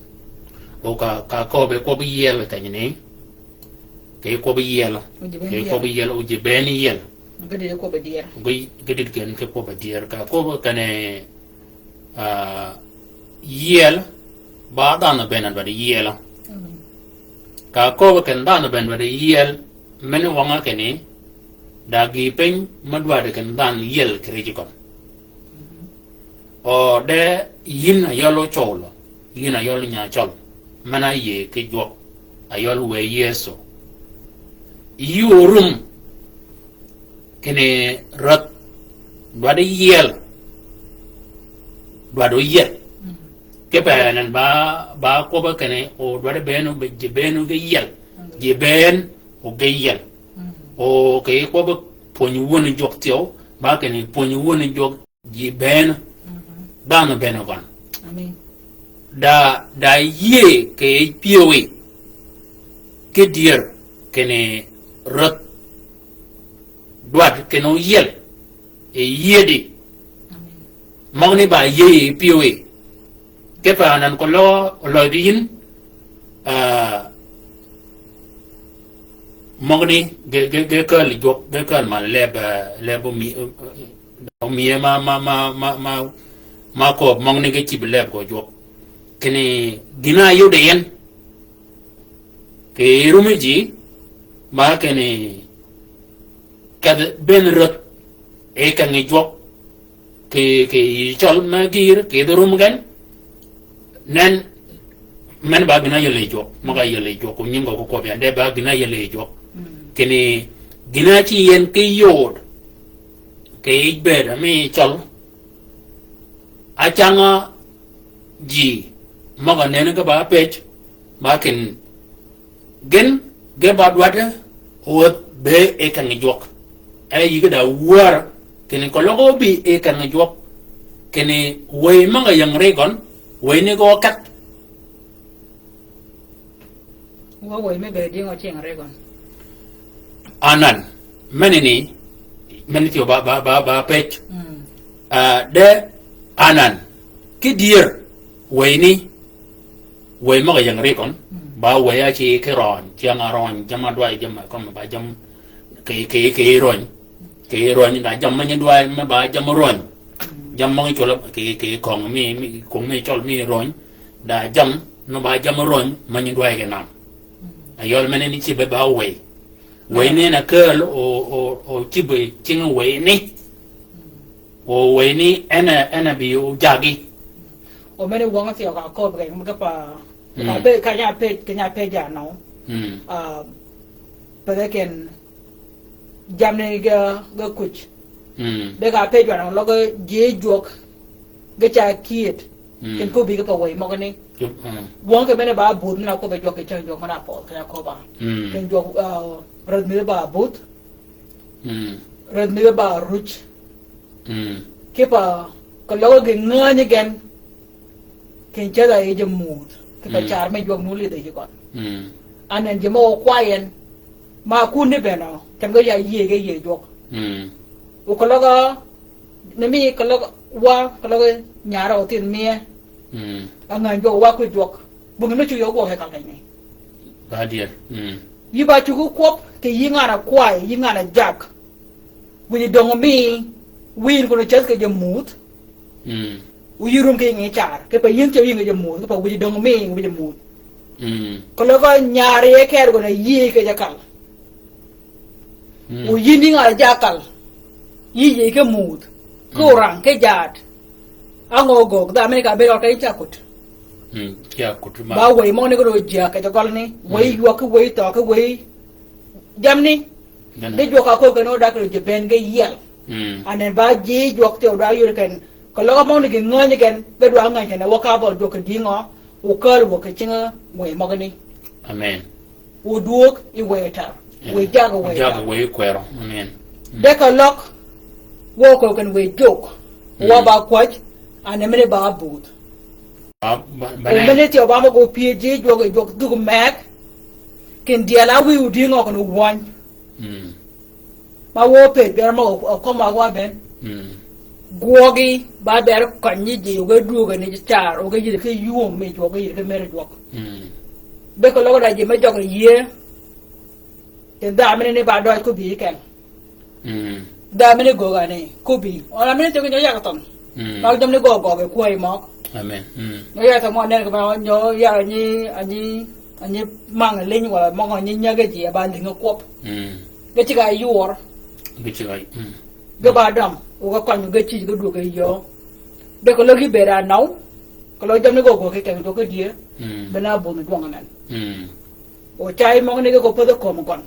O ka ko be yel ta ni. Ke ko be yel. Ke ko be yel o je ben yel. Gede ko be dier. Gede ken ke ko be dier ka ko kane yel ba dan ben ba yel. Ka ko ken dan ben ba yel men wanga kene da gi pen madwa de ken dan yel kreji ko. O de yin yolo cholo. Yin yolo nya cholo. Mana ye ke jo ayol we yeso. Yorum kene rat dwade yel dwado yel ke banan ba ko ba kene o dwade beno be jebenu ge yel jeben o ge yel o ke ko ba ponyu woni joktio ba kene ponyu woni jok jeben dano beno gon Amen. da ye ke piowe ke dier kene rat dwat keno yel e yedi magni ba ye piowe ke pa nan ko lo din magni ge kal jok ge kal man lebo mi ma ko magni ge ci leb ko jok kene dina yude yen ke rumiji ma kene kad ben rot e kan ngi jok ke chol ma gir ke dorum gan nan men ba bina yele jok ma ga yele jok ni ngo ko be ande ba bina yele jok kene gina ci yen ke yod ke be da mi chol achanga ji maga nene ga ba pech ba ken gen ge ba dwata o be e kan jok ay yiga da war ken ko logo bi e kan jok ken way maga yang regon way ne go kat wa way me be dingo cheng regon anan menini meniti ba pech de anan ki dier wayni way maga yang regon ba waya chi ke ron chiang aron jama dwai jama kom ba jam ke ron da jam man dwai ma ba jam ron jam mang chol ke kong mi kong mi chol mi ron da jam no ba jam ron man dwai ke nam ayol meneni chi be ba way ni na kel o chi be ching way ni o way ni ana bi o jagi o mene wonga ti ka ko be ka pa ka be ka nya pe ja no pe ken jamne ga kuch be ka pe ja no lo ga je jok ga cha kiet ken ko bi ka pa way mo ni wonga mene ba bud na ko be jok ke cha jok mana po ka ko ba ken jok rad mi ba bud rad mi ba ruch ke pa ko lo ga ngani gen ken cha da e je mood ke pa char me jok nu le de kon anen je mo kwayen ma ku ne be no tam ga ya ye ge ye jok o ko lo ga ne mi ko lo wa ko lo nyara o tin mi angan jo wa ku jok bu ngi chu yo go he ka ni ba dia yi ba chu ku kop ke yi ngara kwai yi ngara jak bu ni dong mi win ko no ches ke je mood u yirum ke ngi char ke pa yin che yin ge mu ke pa wi dong me wi je mu ko lo ko nyaare e ker go na yi ke jakal u yindi nga jakal yi ke mu ko rang ke jat ango go da me ka be ro ke chakut kya kutuma ba we mo ne go ja ke jakal ni we yo ke we to ke we jamni de jo ka ko ke no da ke je ben ge yel anen ba ji jo te da yu ken ko lo mo ni ngo ni gen be do nga ken wa ka bo do ke dingo o ko wo ke chinga we mo ni amen o duok I we ta we jaga we kwero amen de ka lok wo ko ken we jok wa ba kwaj ane mene ba but o mene ti obama go pg jok du mek ken diala wi u dingo ko no wan ma wo pe be mo ko ma wa ben Gwogi ba ber kanyi ji ga duga ni char o ga ji ke yu me jo ga ke mere jo be ko lo da ji me jo ga ye te da me ne ba do ko bi ken da me ne go ga ne ko bi o la me ne te ko ya ka ton ma dum ne go be ko ai mo amen no ya ta mo ne ko ba nyo ya ani mang le ni wala mo ni nya ga ji ba li ko ga ci ga yor ga ba dam o ga kwanu ga ci ga du ga yo be ko logi be ra naw ko lo jam ne go ke do ko die be na bo mi do nganan o chai mo ne go podo ko mo kon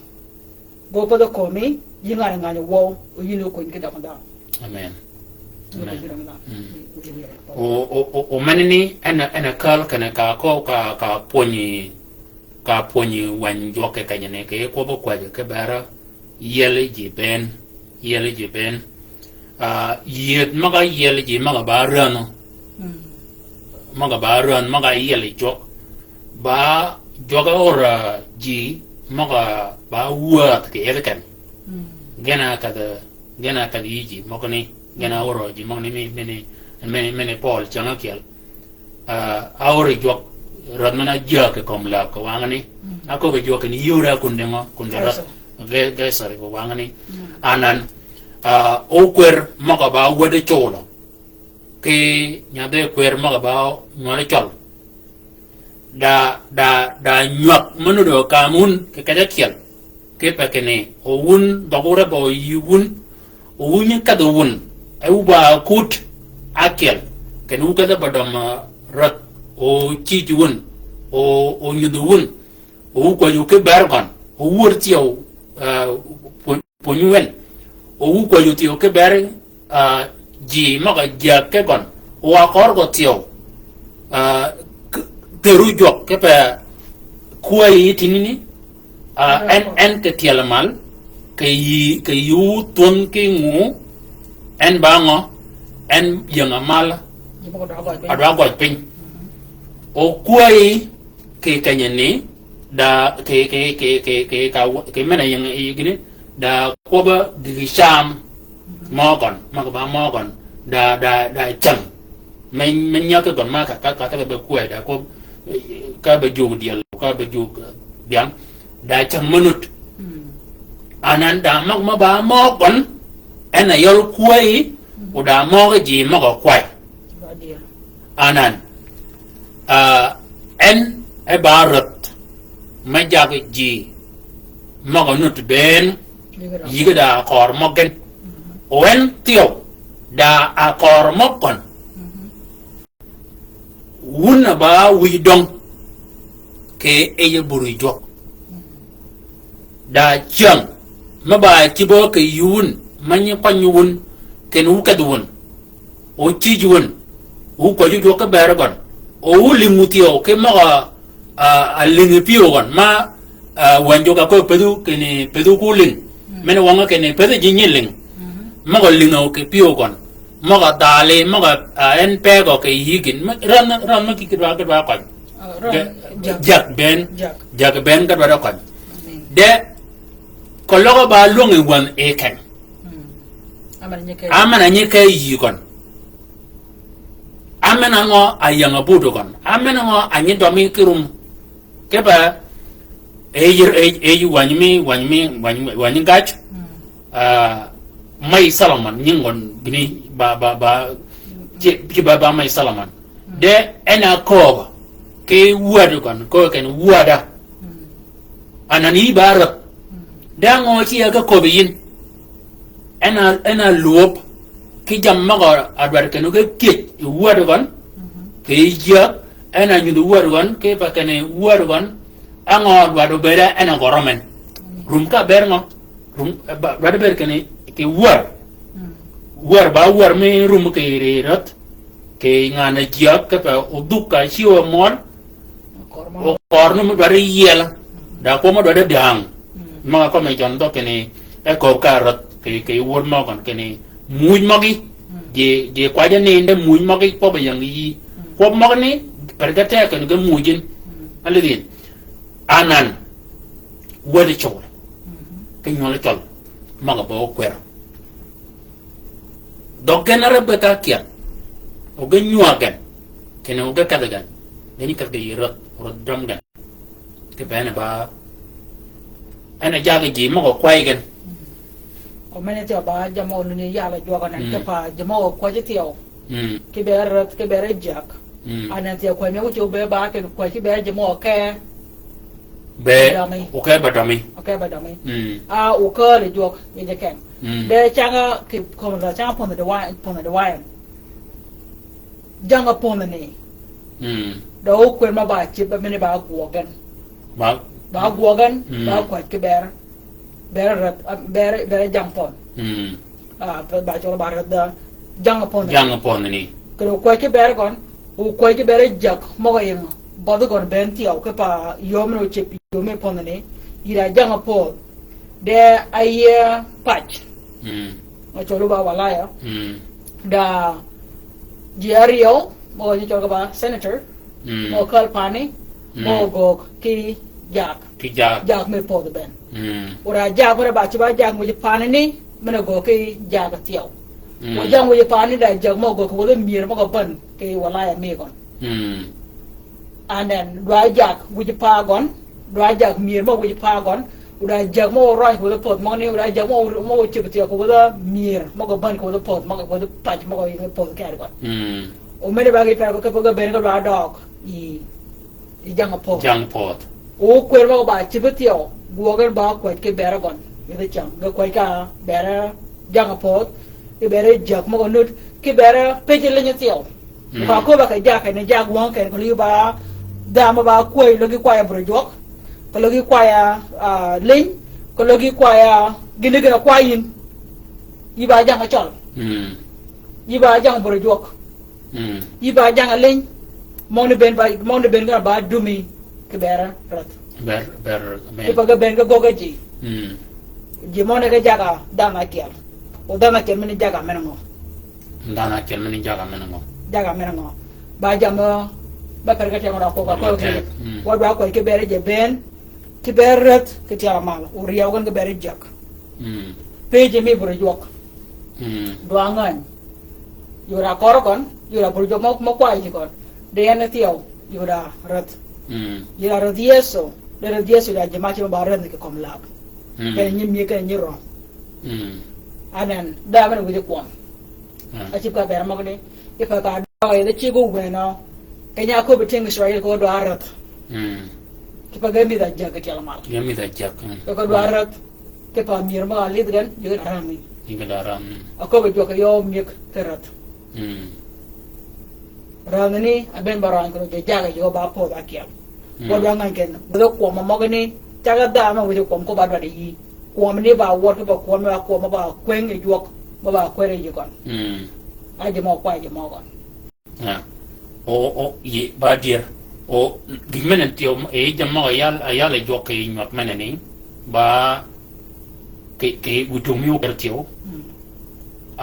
go podo ko mi yinga nga ni wo o yino ko ke da da amen o manini ana kal kana ka ko ka poni wan jo ke kanyane ke ko bo kwa ke bara yele ji ben yet maga yele ji maga barano maga yele jo ba joga ora ji maga ba wat ke elkan gena kada yiji mogni gena ora ji mogni mene Paul changa kel awri jo radmana ja ke komla ko wangani ako be jo ke ni yura kundema kundera ge sare ko wangani anan o kwer maga ba wede cholo ke nyade kwer maga ba ngore chol da nyak manu do kamun ke kada kiel ke pakene o wun dogore bo yun o wun ka do wun e uba kut akel ke nu kada badam rat o chi wun o nyudu wun o ko yu ke barban o wurtiyo ponyuen o ko yu tiyo ke bar ji maga ja ke gon wa kor go tio teru jok ke pa kuai tinini en ke tialamal ke yu ton ke ngu en bango en yang amal adwa go pin o kuai ke kanyani da ke mena yang gini da ko ba di sham mogon ba mogon da chang men nya ke gon ma ka ba kuai da ko ka ba ju dial ka ba ju diam da chang manut anan da mak ma ba mogon en ayol kuai o da mo ga ji ma ko kwai anan en e barat ma jag ji ma ko nut ben yiga da kor mogen wen tio da a kor mokon wuna ba wi dong ke eye buru jok da chang ma ba ti bo ke yun manyi panyun ken u ka duun o ti juun u ko ju ka beragon o limutio ke ma a lingi pio gon ma wanjo ka ko pedu kuling men wanga kene pedu jinyiling ma ko lingo ke pio gon ma ga dale ma ga en pe go ke higin ran ma ki ba ko jak ben ka ba ko de ko logo ba lungi wan e ken amana nyeke yi gon amena ngo ayanga budo gon amena ngo anyi domi kirum keba eyi wanymi gach mai salaman nyingon gini ba mai salaman de ena ko ke wadu gon ko ken wada anani barat da ngo ci ga ko biyin ena luop ki jam mago adwar ken ke kit wadu gon ke ya ena nyu wadu gon ke pa ken wadu gon angor wadu beda ena goromen rum ka berngo rum wadu ber ken ke war ba me rum ke rirat ke ngana jiak ke pa uduka siwa mon o korno mu bari yela da ko mo do dang ma ko me jon do ken e ko karat ke wor mo kon ken muj magi je kwaje ne inde muj magi po ba yang yi ko mo ni pergata ken ga mujin alidin anan wadi chawle ke nyole tol maga bo kwer do genare beta kia o ga nyuagan ken o ga kadagan deni ka ga yirot ro damgan ke bana ba ana jaga ji mago kwai gan o mene te ba jamo ni yala joga nan te pa jamo ko je tiyo ke ber jak ana te ko me wucho be ba ke ko ke be jamo ke be o ke ba dami a o ko le jok ye je ken be changa ke ko da changa pon de wa janga pon ni do ko ma ba chi ba mene ba ko gan ba guogan ba ko ke ber jampon ba cho ba da jangapon ni ko ke ber gon o ko ke ber jak mo ga yeng ba do gon ben ti o ke pa yomno che pi yo me pon ni ira jangapon de aye patch ma cho ba wala ya da diario mo ni cho ba senator mo kal pani mo go ki jak me po de ben ora jak ora ba chiba jak mo je panani mena go ke jak tiao o jak mo je pani da jak mo go ko de mir mo go ban ke wala ya me gon and then dwa jak mo je pa gon dwa jak mir mo je pa gon ora jak mo roi ko de pot mo ni ora jak mo chiba tiao ko de mir mo go ban ko de pot mo go de patch mo go ye pot ke gon o me ba ke pa ko ke ben ko da dog i jang pot o cuervo ba chibetio guoger ba ko ke beragon ide chang ga ko ka bera jangapot ke bere jak mo nut ke bera pejele nyetio ba ko ba ka jak ne jak won ke ko ba da ma ba ko lo ki kwa bro jok ko lo ki kwa ling ko lo ki kwa gine gina kwa yin yi ba jang chol yi ba jang bro jok yi ba jang len mon ben ga ba dumi ke bera rat ber ke ba ga ben ga goga ji ji mon ga jaga dana kel o dana kel min jaga men ngo dana kel min jaga men ngo ba jamo ba kar ga temo ko ke wa ba ko ke bera je ben ke berat ke tiara mal o riaw gan ga bera jak peje mi bro jok doangan yura korokon yura bro jok mo kwai ji kon de yana tiaw yura rat yura rat yeso de rat yeso da jama ci ba rat ke kom lab ke nyim mi ke nyiro anan da ban wi ko a ci ka ber mo ne e fa ka da e ci go we no ke nya ko bitin Israel ko do rat ke pa gami da jak ke almal gami da jak ko do rat ke pa mir ma lid gan yura rami daram ako ba jok yo mik terat ranani aben baran ko je jaga yo ba po ba kiam ko jangan ken do ko mo mogani jaga da ma wi ko ba da yi ko mo ni ba wo ko ma ba kwen e jok ba kwere yi kon aje mo kwa je mo kon o ye ba dir o gimenen tio e jamma yal e jok e nyot meneni ba ke gutumi o pertio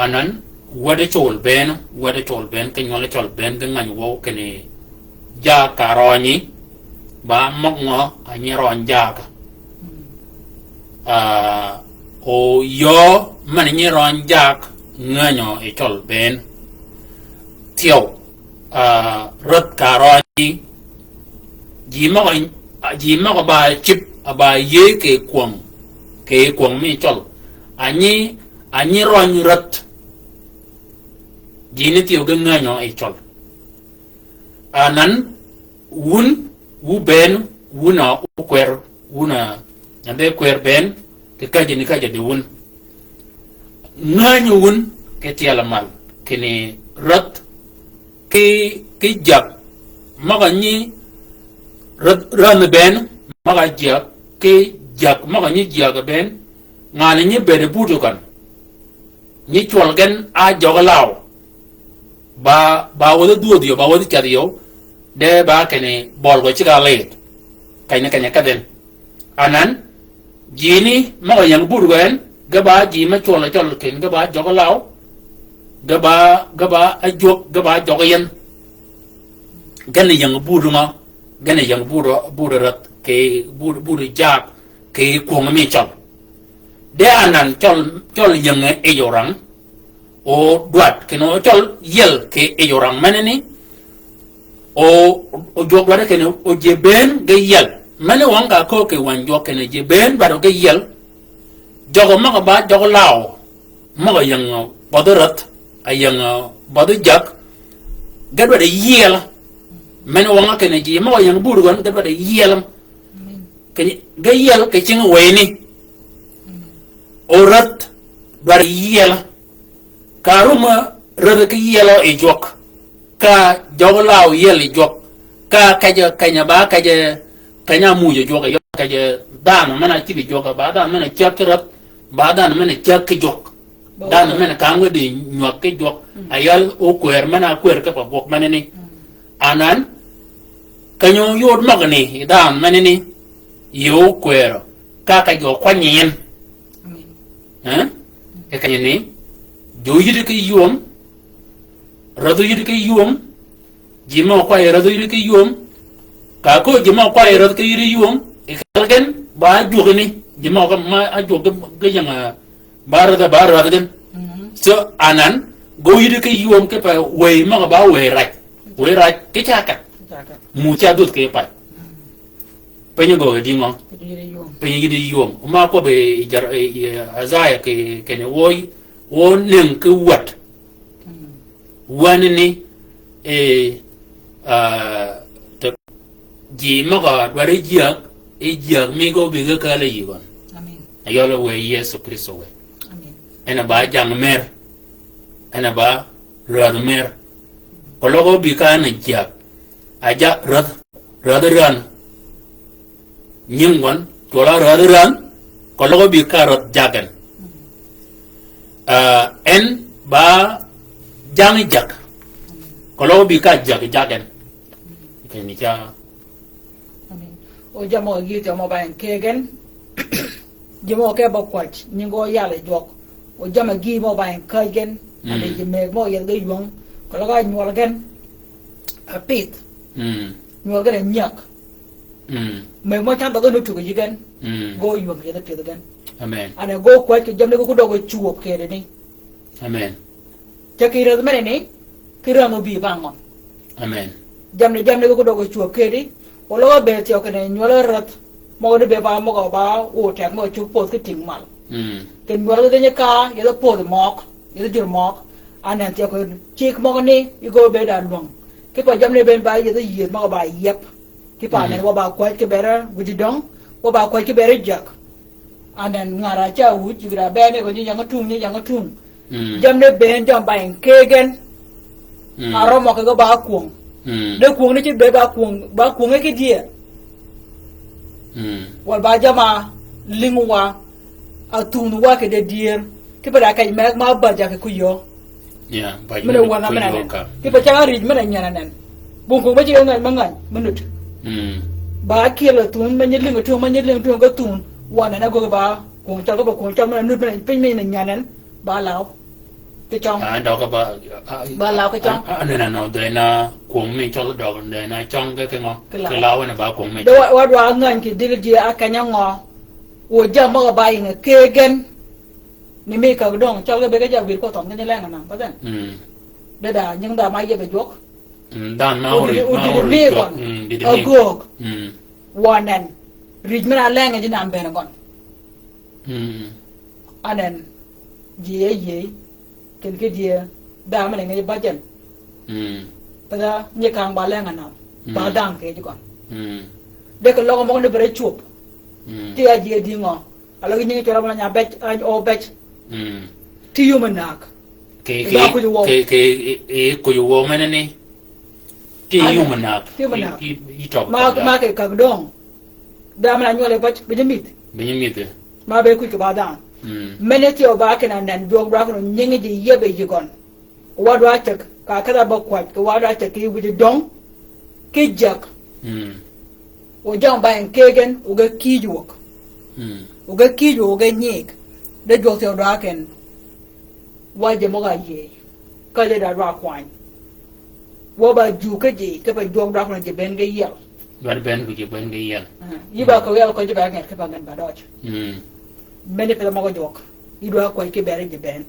anan wada chol ben ke nyole chol ben ke ngani wo ke ni ja karoni ba mongo anyeron ja ka o yo man nyeron ja nganyo e chol ben tio rot karoni ji ma ba chip ba ye ke kwang mi chol ani ron rat jini tiyo ga nyo e chol anan wu ben wuna ukwer wuna ande kwer ben ke kaje ni kaje de wun nganyo wun ke tiala mal kini rat ke jak maga ni ran ben maga jak ke jak maga ni jak ben ngani ni bede butu kan ni chwal gen a jogalaw ba wada duo dio ba wada chadio de ba kene bol go chiga late kanya kaden anan jini ma yang butu gen ga ba ji ma chwal ken ga ba jogalaw ga ba a jog ga ba jogayen gan yang butu ma gan yang butu rat ke butu jak ke ko ngami chal de anan chol yang e yorang o duat keno chol yel ke e yorang manene o jog wada keno o jeben ge yel mane wanga ko ke wan jog keno jeben bado ge yel jogo maga ba jogo law maga yang bodorat ayang bodo jak gadwa de yel mane wanga keno ji maga yang burgon gadwa de yel ke ge yel ke chinga weni orat bar yela karuma rada ke yelo e jok ka joglaw yel e jok ka kaja kanya ba kaja kanya mujo jok yo kaja dan mana tibi jok ba dan mana chakrat ba dan mana chak jok dan mana kango di nyok ke jok ayal o kwer mana kwer ka bok manene anan kanyo yod magni dan manene yo kwer ka kajo kwanyen e kanya ni jo yidi ke yom rado yidi ke yom jima kwa rado yidi ke yom ka ko jima kwa rado ke yidi yom e kalgen ba jogni jima ko ma a jog ge janga barada den so anan go yidi ke yom ke pa we ma ba we raj ke chaka mu cha dut ke pa penyo go di ngo penyo gidi yom ma ko be jar azaya ke ne wo nen ke wat wanni ta ji ma ga bare jiya mi go be ga kala yigon amen ayolo we yesu kristo we amen ena ba jang mer ena ba rad mer ko logo bi ka na jiya aja rad ran nyingon tola radaran kologo bi karot jagan en ba jangi jak Kalau bika jagan. Kini cha. Amen. O jamo gite mo ba en kegen. Jamo ke ba kwat ningo yale jok. O jama gi mo ba en kegen. Ade jeme mo yel ge yong. Kalau ga nyol gen a pit. Nyol gen nyak. Me mo chan ba go nutu ge gen. Go yong ge da pit gen. Amen. Ane go kwat ke jamne ko do go chuop ke de ni. Amen. Chakira mene ni kira no bi bangon. Amen. Jamne ko do go chuop ke di. Olo be ti o kene nyol rat. Mo de be ba mo go ba o tek mo chu pot ke ting mal. Ken nyol ge nyaka ye do pot mok. Ye do mok. Anan ti ko chik mo ni you go be dan long. Ke pa jamne ben ba ye do yir mo ba yep. Ke pa ne wo ba kwat ke bera wuji dong. Wo ba kwat ke bera jak. Anan ngara cha wuji gra be ne ko ni yang tung. Jamne ben jam ba en kegen. Aro mo ko ba kuong. De kuong ni ti be ba kuong ke die. Wal ba jama lingwa atun wa ke de die. Ke ba ka me ma ba ja ke kuyo. Ya, ba Mene wana mene. Ke pa cha ri mene nyana nen. Bung ko ba ji ngan mangan menut. Ba kila tun men ling tu ko tun wana na go ba kuong cha ko ba kuong cha mene nut mene pin me nyanan ba lao. Ke chong. Đó ka ba. Ba lao ke chong. No de na kuong me chol do de na chong ke ngo. Ke lao na ba kuong me. Do wa ngan ki dil ji akanya ngo. Wo jam mo ba yin kegen. Ni me ka dong chol ke be ka ja wir ko tong ke lang na ba den. De da nhưng da mai ye be jok. Dan na ori. Di de agog. Wanen. Rijmena lang ji nam be na gon. Anen ye ken ke dia da ma ngai ba jen pada nye kang ba la ngana ba dang ke jikon de ko logo mo ne bere chup ti a je di ngo alo ni to ra nya bet o bet ti human nak ke ko yo wo mene ni ti human nak i to ma ke ka dong da ma nyole bat be mit ma be ku ke ba dang mene ti o ba kana nan dog bra kono nyingi di yebe jigon wadwa tek ka kada ba kwat ko wadwa tek yi wudi dong ke jak o jam ba en kegen o ga kijwok o ga kijwo o ga nyik de do te o ken waje mo ga ye ka le da ra kwan wo ba ju ke ji ke ba dog bra kono je ben ga yel ben ku je ben ga yel yi ba ko yel ko je ba ngen ke ba ngen ba doj mene pela mago jok idwa ko ke bere je ben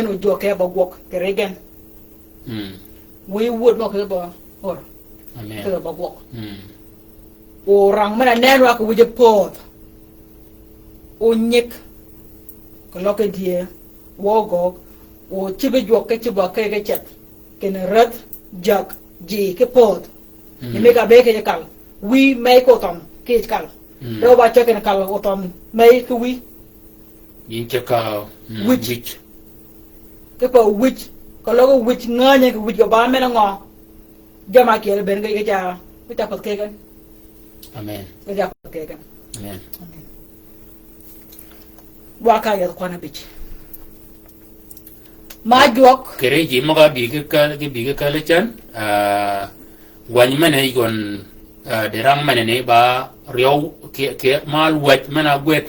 o jok e ba gok ke regen we would mo ke ba or ke ba gok o rang mana nenwa ko wuje pot o nyek ko loke die wo gok o chibe jok ke chiba ke chet ke ne rat jak ji ke pot ni me ka be ke kal we make ko tom ke kal do ba check en kal otom may ku wi yin check which ke pa which ko logo which ngane ku wi ba men ngo jama ke ben ga ja ta pat ke gan amen ga ja pat ke gan amen wa ka ya ko na bich ma jok kere ji mo ga bi ke ka le chan wani mane igon de rang mane ne ba riau ke mal wet mana gwet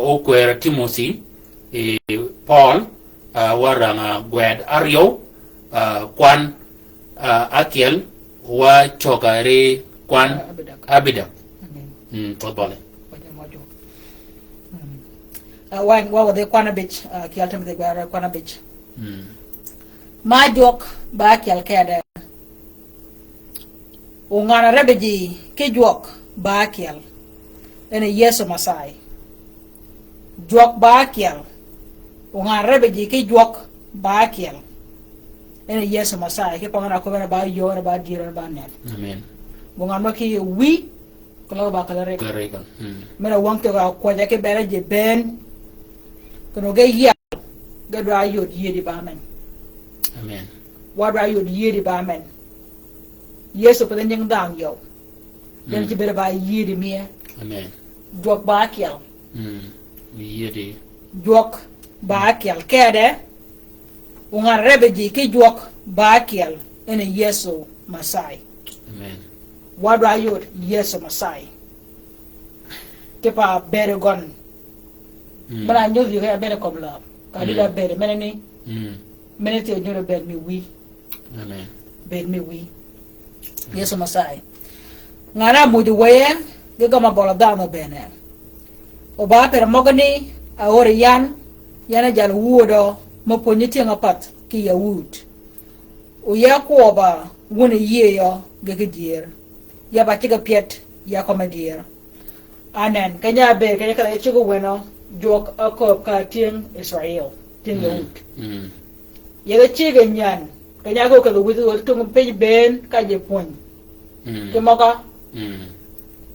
o kwera Timothy Paul waranga gwed ario kwan akel wa chokare kwan abida tobale wa de kwana bich ki altam de gwara kwana bich ma jok ba kel kede o ngana rebeji ke jok ba kel ene yeso masai jok ba kel o ngana rebeji ke jok ba kel ene yeso masai ke pangana ko bana ba yo ba dira ba net amen mo ngana ki wi ko ba kala rek mena wonke ga ko ja ke bere je ben kono ge ya ga do ayo di ba men amen wa do ayo di ba men yeso ko den dang yo den ci bere ba yidi mi amen jok ba kel yidi jok ba kel kede ungan rebeji ki juok bakiel ene Yesu Masai. Amen. Wadwa yot Yesu Masai. Kepa bere gon. Mana nyovi kaya bere komla. Kadila bere meneni. Meneti onyore bere mi wi. Amen. Bere mi wi. Yesu Masai. Ngara mudi waye gama bola dama bene. Oba per mogani aore yana jal wuodo moponyiti ngapat ki yawut. Uya kuoba wune yeyo gegedier. Ya ba chiga piet ya komedier. Anen kanya be kanya kala chigo weno jok akop ka ting Israel ting yawut. Ya chiga nyan kanya go kala wudu tung pe ben ka je pon. Kemoka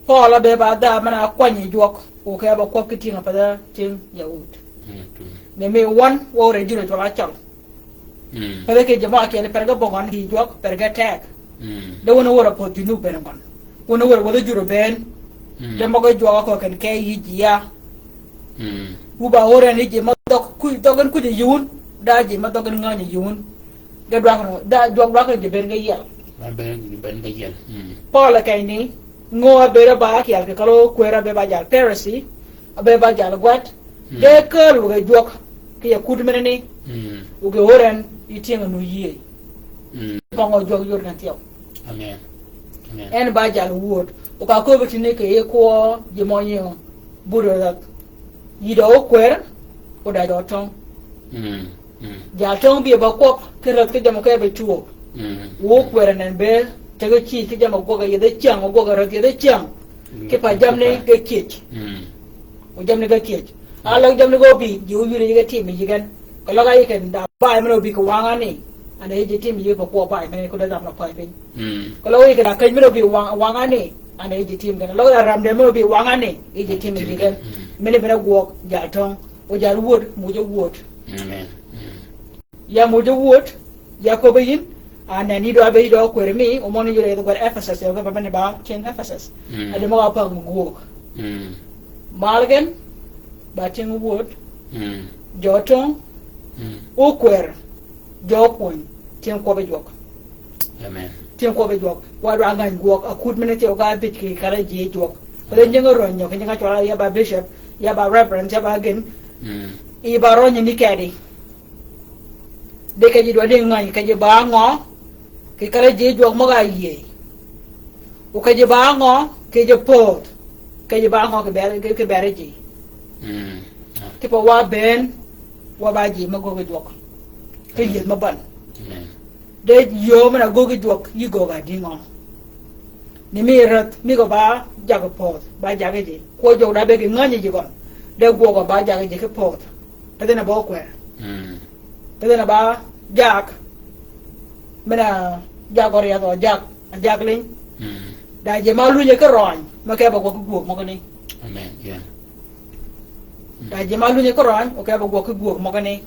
Paula be ba da mana kwanye jok o ka ba kop ki ting apada ting yawut. Ne me wan wo re juro to la chal. Pere ke jama ke le perga bongon hi jok perga tag. De wona wora po dinu ben gon. Wona wora wala juro ben. De mo go jok ko ken ke yi jiya. Uba ora ni je ma dok ku dogan ku je yun da je ma dogan ngani yun. De dwa ko da jok dwa ko je ben ga yel. Ba ben ga yel. Paula kay ni ngo be ba ke al ke kalo kwera be ba jal Pharisee be ba jal gwat. De ker ga jok ke ya kudu menene. Uge oran itienga no yie. Kongo jog yor na tiyo. Amen. Amen. En ba jal wood. Uka ko bitine ke ye ko je monyo buro da yido okwer o da do ton. Ja ton bi ba ko ke rat ke jamo ke be tuo. Wo kwer nen be tego chi ke jamo go ga yede chang go ga rat yede chang. Ke pa jamne ke kich. O jamne ga kich. Ala jamne go bi ji uyire ga timi jigan. Kalau kaya kan dah buy mana ubi kewangan ni, anda hiji tim je berkuah buy mana kau dah dapat buy pun. Kalau kaya kan akan mana ubi wangan ni, anda hiji tim kan. Kalau ram dia mana ubi wangan ni, hiji tim je kan. Mana gua jatuh, ujar wood, muja wood. Ya muja wood, ya kau bayin, anda ni doa bayi doa kuermi, umon ni juga itu kuer Ephesus, ya kau mana bah king Ephesus. Ada mau apa gua. Malgan, bating wood, jatuh. Ukwer jokun tien ko be jok. Amen. Tien ko be jok wa do ngan gok akut mene te o ga bit ki kala je jok ko njenga ronyo ke njenga chola ya ba bishop ya ba reverend ya ba gen I ba ronyo ni kadi de ke ji do de ngan ke je ba ngo ke kala je jok mo ga ye o ke je ba ngo ke je pot ke je ba ngo ke bere ji tipo wa ben wa ba ji ma gogo jok ke yet ma ban de yo mana gogo jok yi goga dingo ni mi rat mi go ba jago pot ba jago ji ko jo da be ke ngani ji gon de gogo ba jago ji ke pot te na bo kwer te na ba jak mana jago ya go jak lin da je ma lu je ke ron ma ke ba gogo mo ko ni Amen. Yeah. Da jemalu ni koran o ka bo ko go mo gane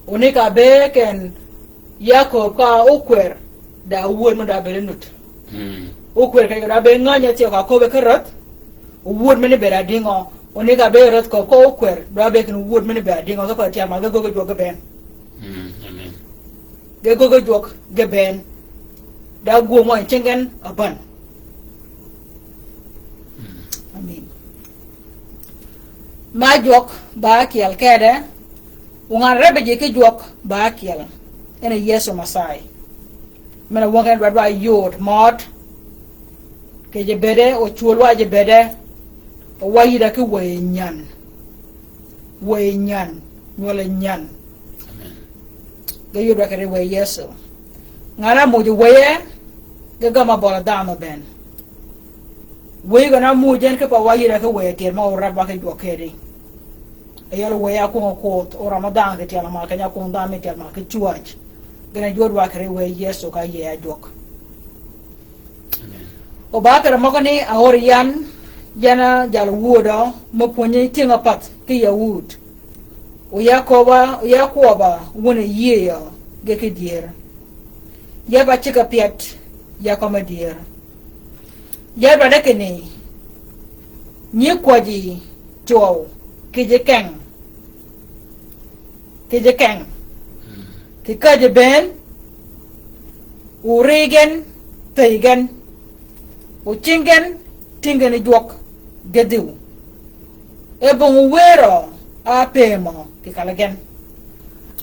oni ka be ken Yakob ka okwer da won mo da be nut okwer ka da be nganya ti ka ko be karat won me ne be da dingo oni ka be rat ko okwer da be ken won me ne be dingo so ko ti ma go go go ben Amen. go go ge ben da go mo chengen aban. Amen. Ma jok ba kiel kede ungan rebe je ke jok ba kiel ene Yesu Masai mena wongen wadwa yod mot ke je bede o chulwa je bede o wayida ke wenyan wala nyan ge yod wakere we Yesu ngara mo je weye ge gama bola dama ben we gana mu jen ke pa wayira ke we ter ma ora ba ke jokeri ayalo we ya ko o Ramadan ke tiala ma kanya ko ndame tiala ma ke chuach gana jod wa kare we Yesu ka ye jok o ba ter mo kani ahorian jana jal wudo mo ponye tinga pat ke yahud o yakoba wona ye ya ge ke dier ya ba chika piet ya koma dier ya ba da kene ni kwaji to keje keng ki kaje ben urigen teigen uchingen tingeni juok gediu ebong wero apemo ki kalagen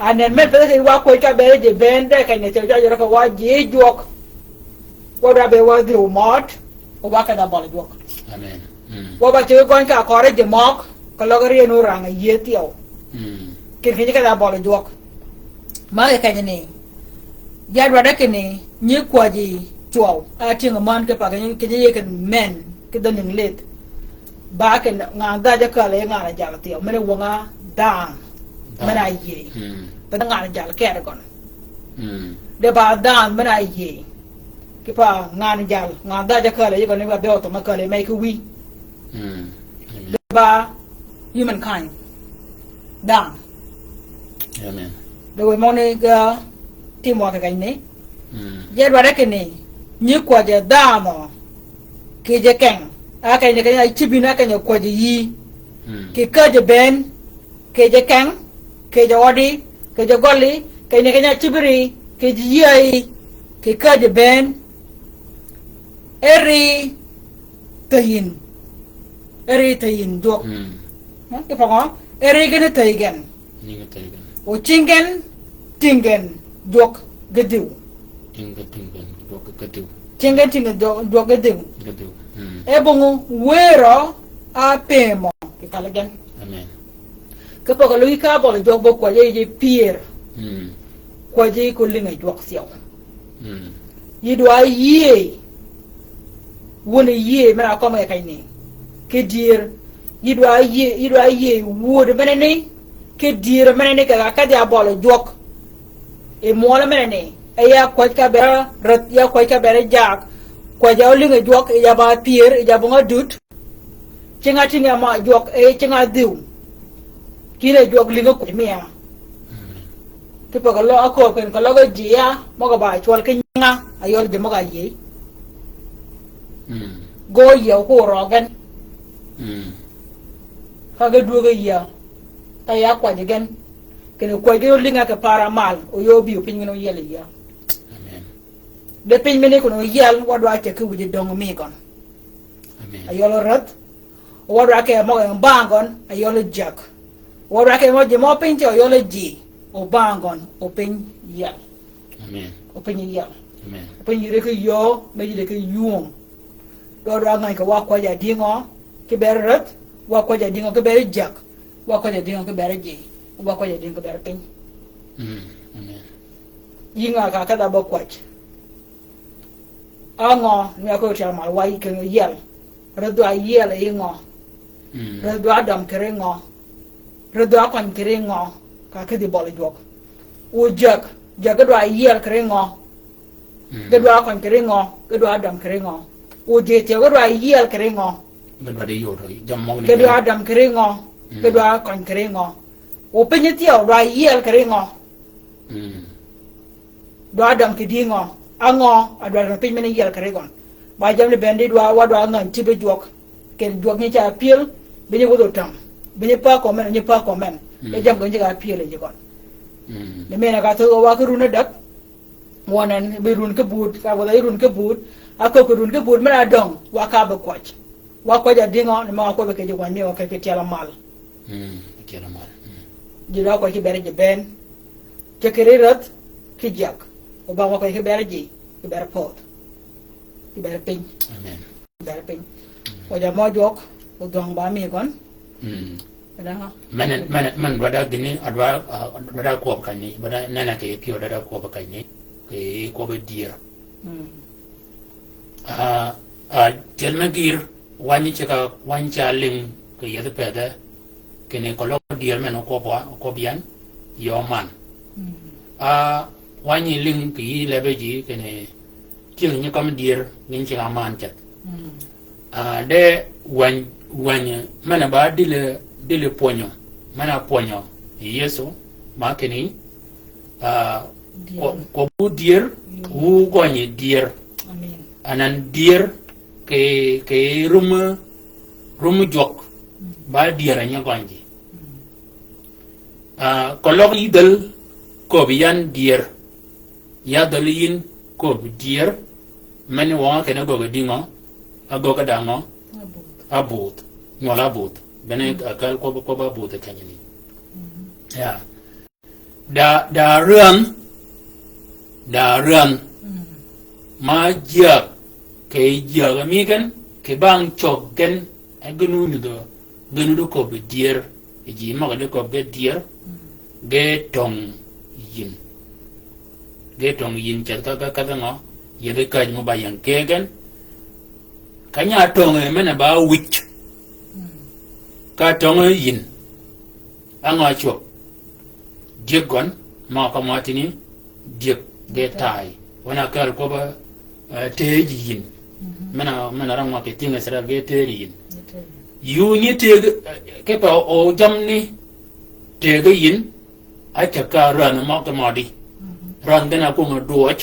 anen men pede wa ko ka be je ben de kan ne te ja ko wa je juok wa da be wa diu mot o wa ka da bol juok amen wa ba che gon ka ko re je mok ko logari no ranga ye tio kin ka da bol juok ma ka ni ya wa da ni ni kwa ji chuo a ting man ke pa ke ye ke men ke da ning let ba ke nga da ja ka le nga na ja tio me wo nga da mana ye ba nga na ja ke gon de ba da mana ye ke pa nga na ja nga da ja ka le ko ne ba be to ma ka le mai ku wi de ba humankind da amen de we mo ne ga ti mo ka ni je ba ke ni ni kwa je da mo ke je ken a ka ni ka ya chibina ka ni kwa je yi ke ka je ben ke je ken ke je odi ke je goli ke ni ka ya chibiri ke je yi ke ka je ben eri tayin dok ke pa ko eri ke ne tayigen ni ga teigen o chingen tingen dok gediu tingen juok gediu chingen dok gediu gediu ebongo wero apemo ki kalagen amen ke poko lui ka bol jog bo kwa je pier kwa je ko linga jog siaw yidwa ye wona ye mera ko ma kay ni ke dir yidwa ye wod menene ke dir menene ka dia bol jog e mola menene aya kwa ka bera rat ya kwa ka bera jak kwa ja linga jog ya ba pier ya bonga dut tinga ma jog e tinga diu kile jog linga ko mia ke pa lo ako ken ko lo jia mo ga ba chwal ke nga ayol je mo ga ye go ye ko rogan ka ga du ga ya ta ya kwa je gen ken ko ge linga ke para mal o yo bi o pin no yele ya amen de pin mene ko no yel wadwa ke ku je dong mi kon amen ayol rat wadwa ke mo ga bangon ayol jak wadwa ke mo je mo pin jo ayol ji o bangon o pin yel amen o pin yel amen o pin yire ke yo me yire ke yuong do ngai ko wa kwa ja dingo ke ber rat wa kwa ja dingo ke ber jak wa kwa ja dingo ke ber ji wa kwa ja dingo ke ber pin amen yinga ka da ba kwach ango ni ko tia mal wai ke yel redo a yel ingo redo adam kerengo redo akon kerengo ka ke di bol jok o jak do a yel kerengo ke do akon kerengo ke do adam kerengo o je te do a yel kerengo ben ba de yo do jam mo ke do adam kerengo ke do akon kerengo o penyeti o do a yel kerengo do adam ke dingo ango adwa pin mena yel kerengo ba jam le bendi do wa do ngan tibe jok ken jok ni cha pil be ni wodo tam be ni pa ko men ni pa ko men e jam ko ni ga pil e jikon le mena ka to wa ko runa dak wonan be run ke bud ka wala run ke bud ako ko run ke bud mena dong wa ka ba kwach wa ko ja dingo ni ma ko be ke jikon ni wa ke tiala mal kera mal jira ko ki bere je ben ke kererat ki jak o ba ko ke bere ji ki bere pot ki bere pin amen bere pin o ja mo jok o dong ba mi kon da man wada gini adwa wada ko kanni wada nana ke pio wada ko kanni ke ko be dir jelna gir wani chaka wancha ling ke yada peda kene ko lo dir men ko bian yo man wani ling ki lebeji kene til ni kam dir ngin chi aman chat de wan mana ba dile ponyo mana ponyo yeso ma kene ko bu dir wu ko ni dir amin anan dir ke rum jok ba dir nya gonji ko lo idel ko biyan dier ya dalin ko dier mani wa ke na go dingo ago ka dango abut nyola abut bene akal ko ba abut kanyini ya da ran ma jia ke jia mi kan ke bang chok gen agunu ni do ko be dier ji ma ga ko be dier ge tong yin chat ka ngo ye ge ka mo ba yang ke gen kanya tong e mena ba wich ka tong yin anga chok jegon ma ka matini jek ge tai wana kal ko ba te yin mena rang ma ke tinga sara ge te yin yu ni te ke pa o jam ni te ge yin a cha ka ran ma ka ma di ran gana ko nga doch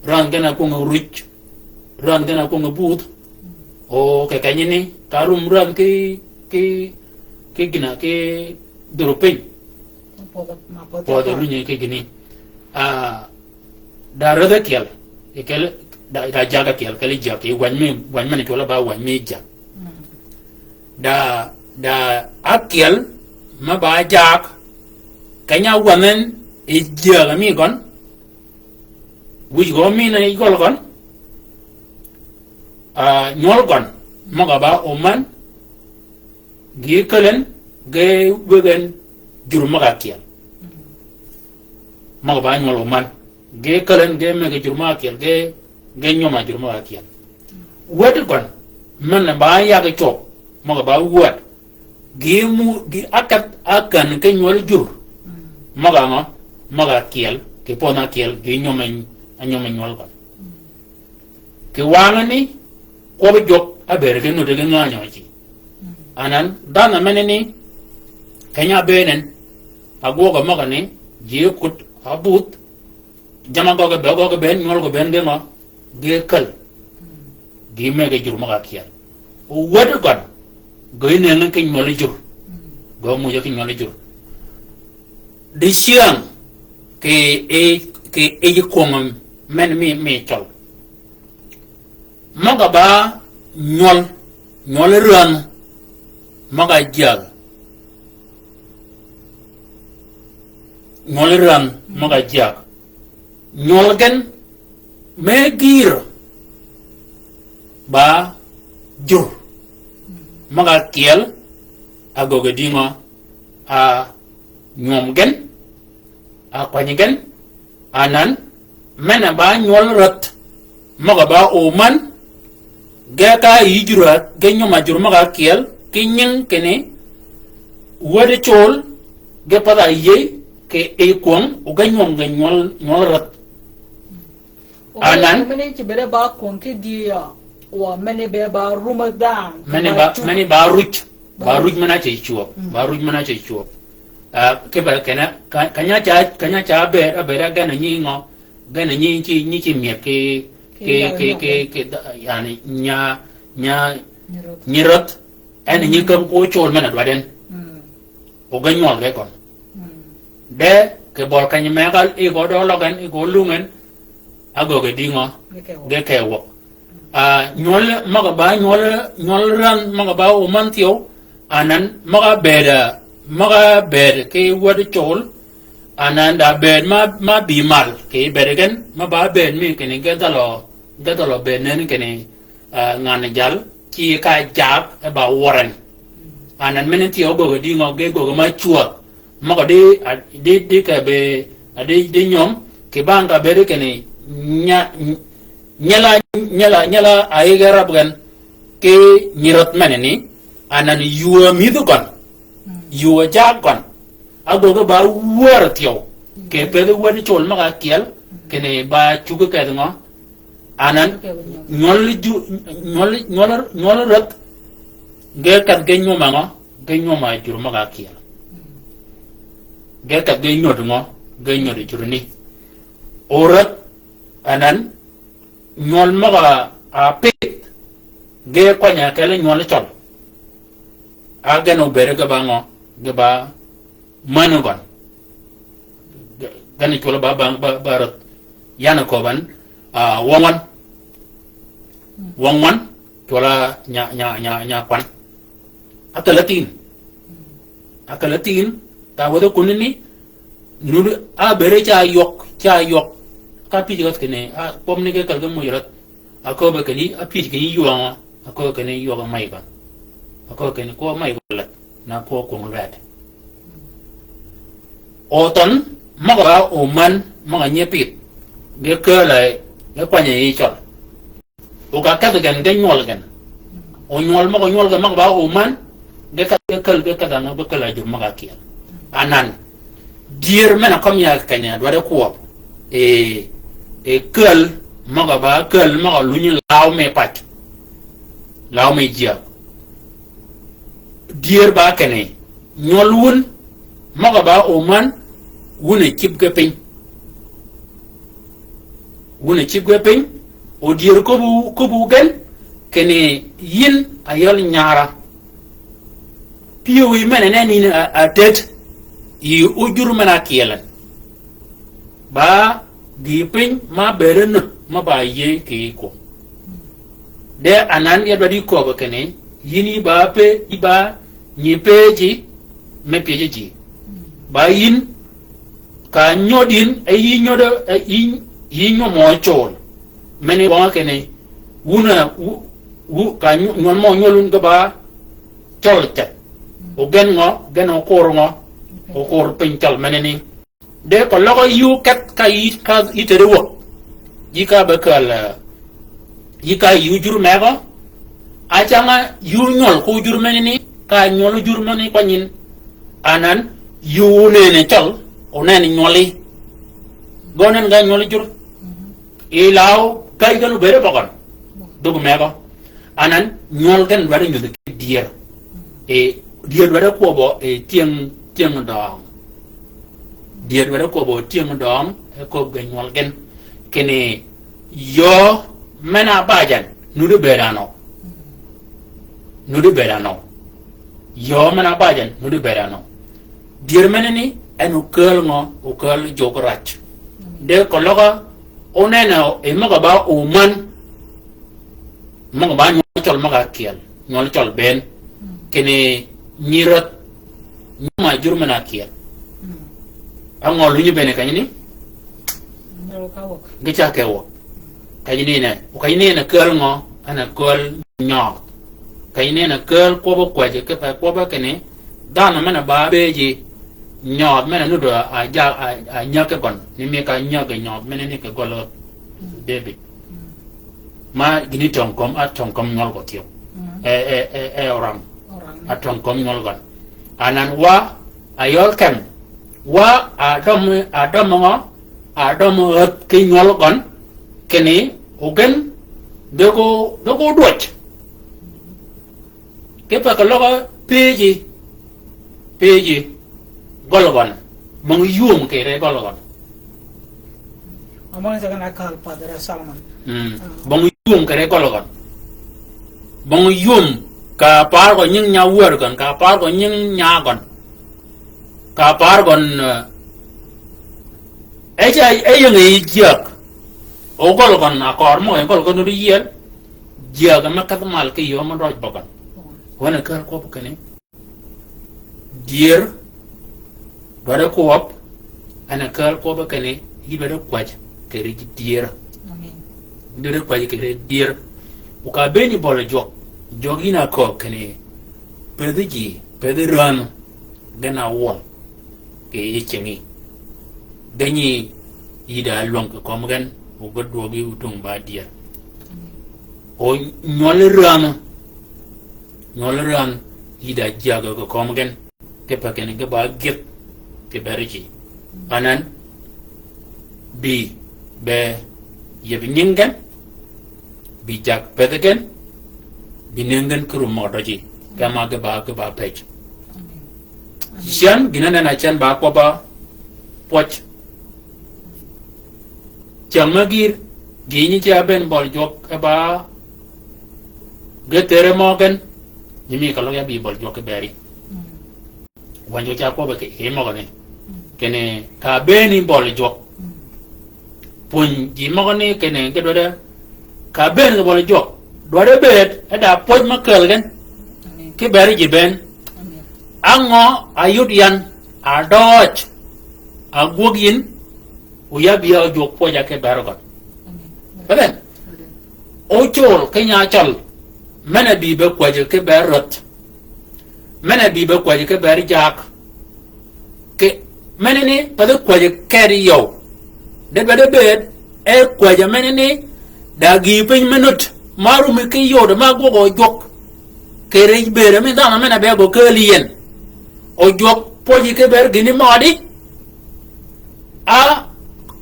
ran gana ko nga rich ran gana ko nga but o ke kanyini tarum ran ke gina ke doropen po da runye ke gini da rada kel ekel da jaga kel kali jak e wan me to la ba wan me jak da akel ma ba jak kanya wanen e jaga mi gon wi go mi na igol gon nyol gon ma ga ba oman gi kalen ge wegen jur ma ga kel ma ga ba nyol oman ge kalen ge me ge jur ma kel ge nyoma jur ma kel wed gon man na ba ya ga chok ma ga ba wad gi akan ke nyol jur maga kiel ke pona kiel ge nyoma nyol gon ke wangani ko be jok abere ke no de nganya chi anan dana meneni kanya benen agoga maga ne je kut abut jama goga ben nyol go ben ge ma ge kal ge me ge jur maga kiel o wad gon ge ne ke nyol jur go mu je ke nyol jur de siang ke e ko men mi chol maga ba nyol ran maga jal nyol ran maga jak nyol gen me gir ba jur maga kiel agoga dinga a nyom gen a kwani gen anan mena ba nyol rat maga ba oman ga ka yijura ge nyoma jur maga kiel kinyin kene wade chol ge pada ye ke e kwon o ga nyom ge nyol rat anan mene ci bere ba kon ke dia wa mene be ba rumadan mene ba ruj mana ce chuo ba ruj mana ce chuo ke ba kena kanya cha be ga na nyi ngo ga na nyi chi mi ke yani nya nyirot en nyi kam ko chol mana dwaden o ga nyol ge kon de ke bol kanya megal e go do logan e go lungen ago ge dingo ge ke wo nyol maga ba nyol ran maga ba o man tio anan maga beda ke wad chol anan da bed ma bi mal ke bedegen ma ba bed mi kene ge dalo bed nen kene ngan jal ki ka jab ba woran anan menen tio go di ngo ge go ma chua ma ko de ka be de nyom ke banga bede kene nyala ay garab gan ke nyirot meneni anan yuwa midu kon yuwa jag kon agogo ba war tio ke pede wadi chol maga kiel kene ba chugo ke ngo anan nyol rat ge kat ge nyoma ngo ge nyoma jur maga kiel ge kat ge nyod ngo ge nyod jurni orat anan nyol maga a pet ge kwanya kele nyol chol agano bere ga bango ge ba manu gon gani chola ba yana ko ban wongwan chola nya kwan akalatin ta wada kunni nudu a bere cha yok ka pi got kene a pom ne ke kal ga muyarat ako ba kani a pi ke yuwa ako kene yuwa mai ba ako kene ko mai ba na ko rat oton maga o man maga nyepit ge ke lai ge kwanye yi chol o ka ka gan ge nyol gan o nyol ga maga ba o man ge ka na ba kala ju maga kiya anan dier mena kom ya kanya dware ko kel maga lunyi law me pat law me jia dier ba kene nyol wun maga ba o man wune cib gepeng o dier ko bu gen kene yin ayol nyara piyo yi mene ne ni a tet yi ujur mena kielan ba di ping ma beren ma ba ye ke ko de anan ya badi ko ba kene yini ba pe iba ni peji me peji ji ba yin ka nyodin yi nyodo yi nyomo chol mene ba kene wuna ka nyon mo nyolun ga ba cholte o gen o kor pinchal mene ni de ko logo yu kat ka itere wo yika ba kala yika yu jur mego achanga yu nyol ko jur mene ni ka nyol jur mene ko nyin anan yu ne chol onen nyoli gonen ga nyoli jur ilaw kay ganu bere bakon dugu mego anan nyol gan wara nyu de dier dier wara ko bo tieng dong dier wara ko bo tieng dong ko ga nyol gen kene yo mena bajan nudu berano yo mena bajan nudu berano dier meneni enu kel ngo o kel jograch de ko loga onena e maga ba o man maga ba nyol maga kiel nyol chol ben kene nyirat nyuma jurmana kiel angol lu ñu bene kanyini gicha kewo kanyini ne o kanyini ne kel ngo ana kel nyo kanyini ne kel ko bo kwaje ke pa ko ba kene dana mana ba beji nyo mena nu do a nyake kon ni me ka nyake nyo mena ni ke golo debi ma gini tongkom a tongkom nyol ko tiyo orang a tongkom nyol gon anan wa ayol kem wa adam ke nyol gon kene ogen dogo duot ke pa ko logo peji gologon mong yum ke re gologon among sa kana kal padre Salman bong yum ke re gologon bong yum ka par ko nyin nya wer gon ka par ko nyin nya gon ka par gon yung e jiak o gologon akor mo gologon du yel jiak ma ka mal ke yo ma roj bogon wana kal ko kene dier bara ko wap ana kal ko ba kene yibere kwaj ke ri dier amen dere kwaj ke ri dier u ka beni bol jogina ko kene pede ran gana won ke yichengi dani ida long ko mgan o goddo gi utung ba dier o nyol ran ida jaga ko mgan ke pa kene ke ba get ke beriji anan bi be yebningen bi jak pedegen binengen kuru modoji kama ke ba page sian ginana na chan ba ko ba poch chamagir gini cha ben bol jok ba getere mogen yimi kalo ya bi bol jok beri wanjo cha ko ba ke he mogane kene ka beni bol jok pun ji magani kene ke do de ka ben bol jok do de bet ada poj makel gan ke bari ji ben ango ayud yan a doj a gogin uya biya jok poja ke baragot ben o chol kenya chal mana bi be kwaje ke barot mana bi be kwaje ke bari jak ke mana ni pada kwaje keri yo de bede bed e kwaje mana ni da gi pin minut maru mi ke yo de ma go jok ke re bere mi da mana be go ke lien o jok poji ke ber gini modi a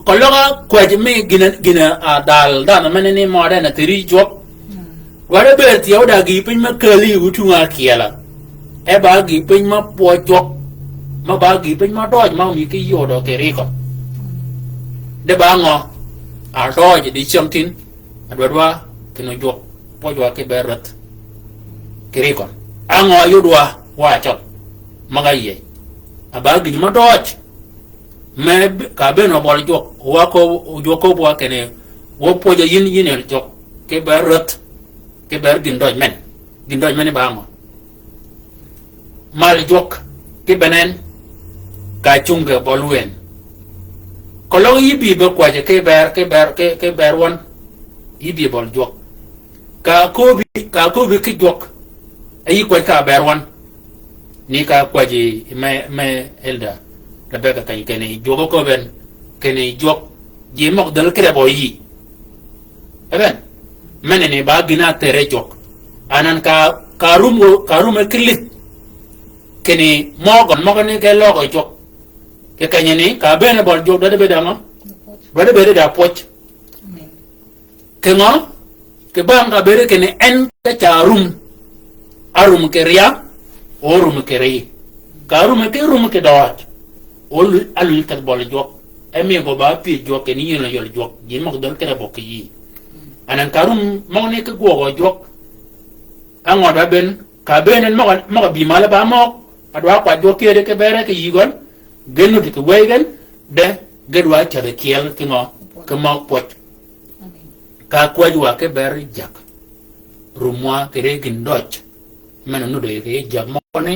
kologa kwaje mi gina a dal da mana ni moda na tiri jok wada ber ti yoda gi pin ma kali utunga kiela e ba gi pin ma pojok ma ba gi pin ma doj ma mi ki yodo ke riko de ba ngo a doj di chamtin adwa kino jok pojwa ke berat ke riko ango yudwa wa chok maga ye aba gi ma doj me ka be no bol jok wa ko joko bo kene wo poja yin jok ke berat ke ber gindoj men ba mo mal jok ke benen ka chunga bolwen kolo yibi be kwaje ke ber won yibi bol jok ka ko bi ke jok ayi ko ka ber won ni ka kwaje me elda rebeka kan kene jogo ko ben kene jok ji mok dal kre boyi eben menene ba gina tere jok anan karum kilit kene mogon ke logo jok ke kanyeni ka bene bol jok da be dama wada be da poch ke ngo ke bang ka bere kene en ka charum arum ke ria orum ke rei karum ke dawat ol alul kat bol jok emi go ba pi jok ke ni yelo yol jok ji mok dal kere bok yi anan karum mawne ke gogo jok ango da ben ka benen maga bi mala ba mo adwa kwa jok ke de ke bere ke yigon genu de ke wegen de gedwa cha de kiel ke ngo ke mo pot ka kwajwa ke bere jak rumwa ke re gindoj mena no de ke jak mo ne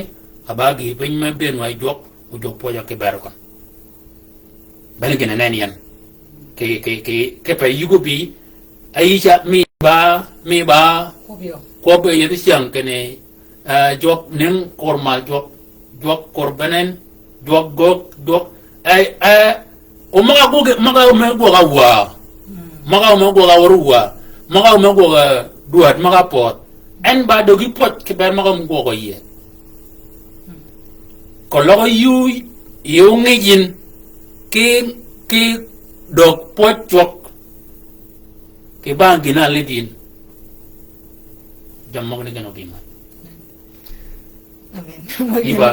abagi ben me ben wa jok u jok po ja ke bere kon ben gena nen yan ke pa yugo bi Aisha mi ba ko be yedi siang kene jok nen kormal jok korbenen jok gok ay o maga go ga wa maga go ga duat maga pot en ba dogi pot ke ber maga go go ye ko lo yu ngejin ki dog pot jok ke bang gina ledin jam mo ne gano bima amen iba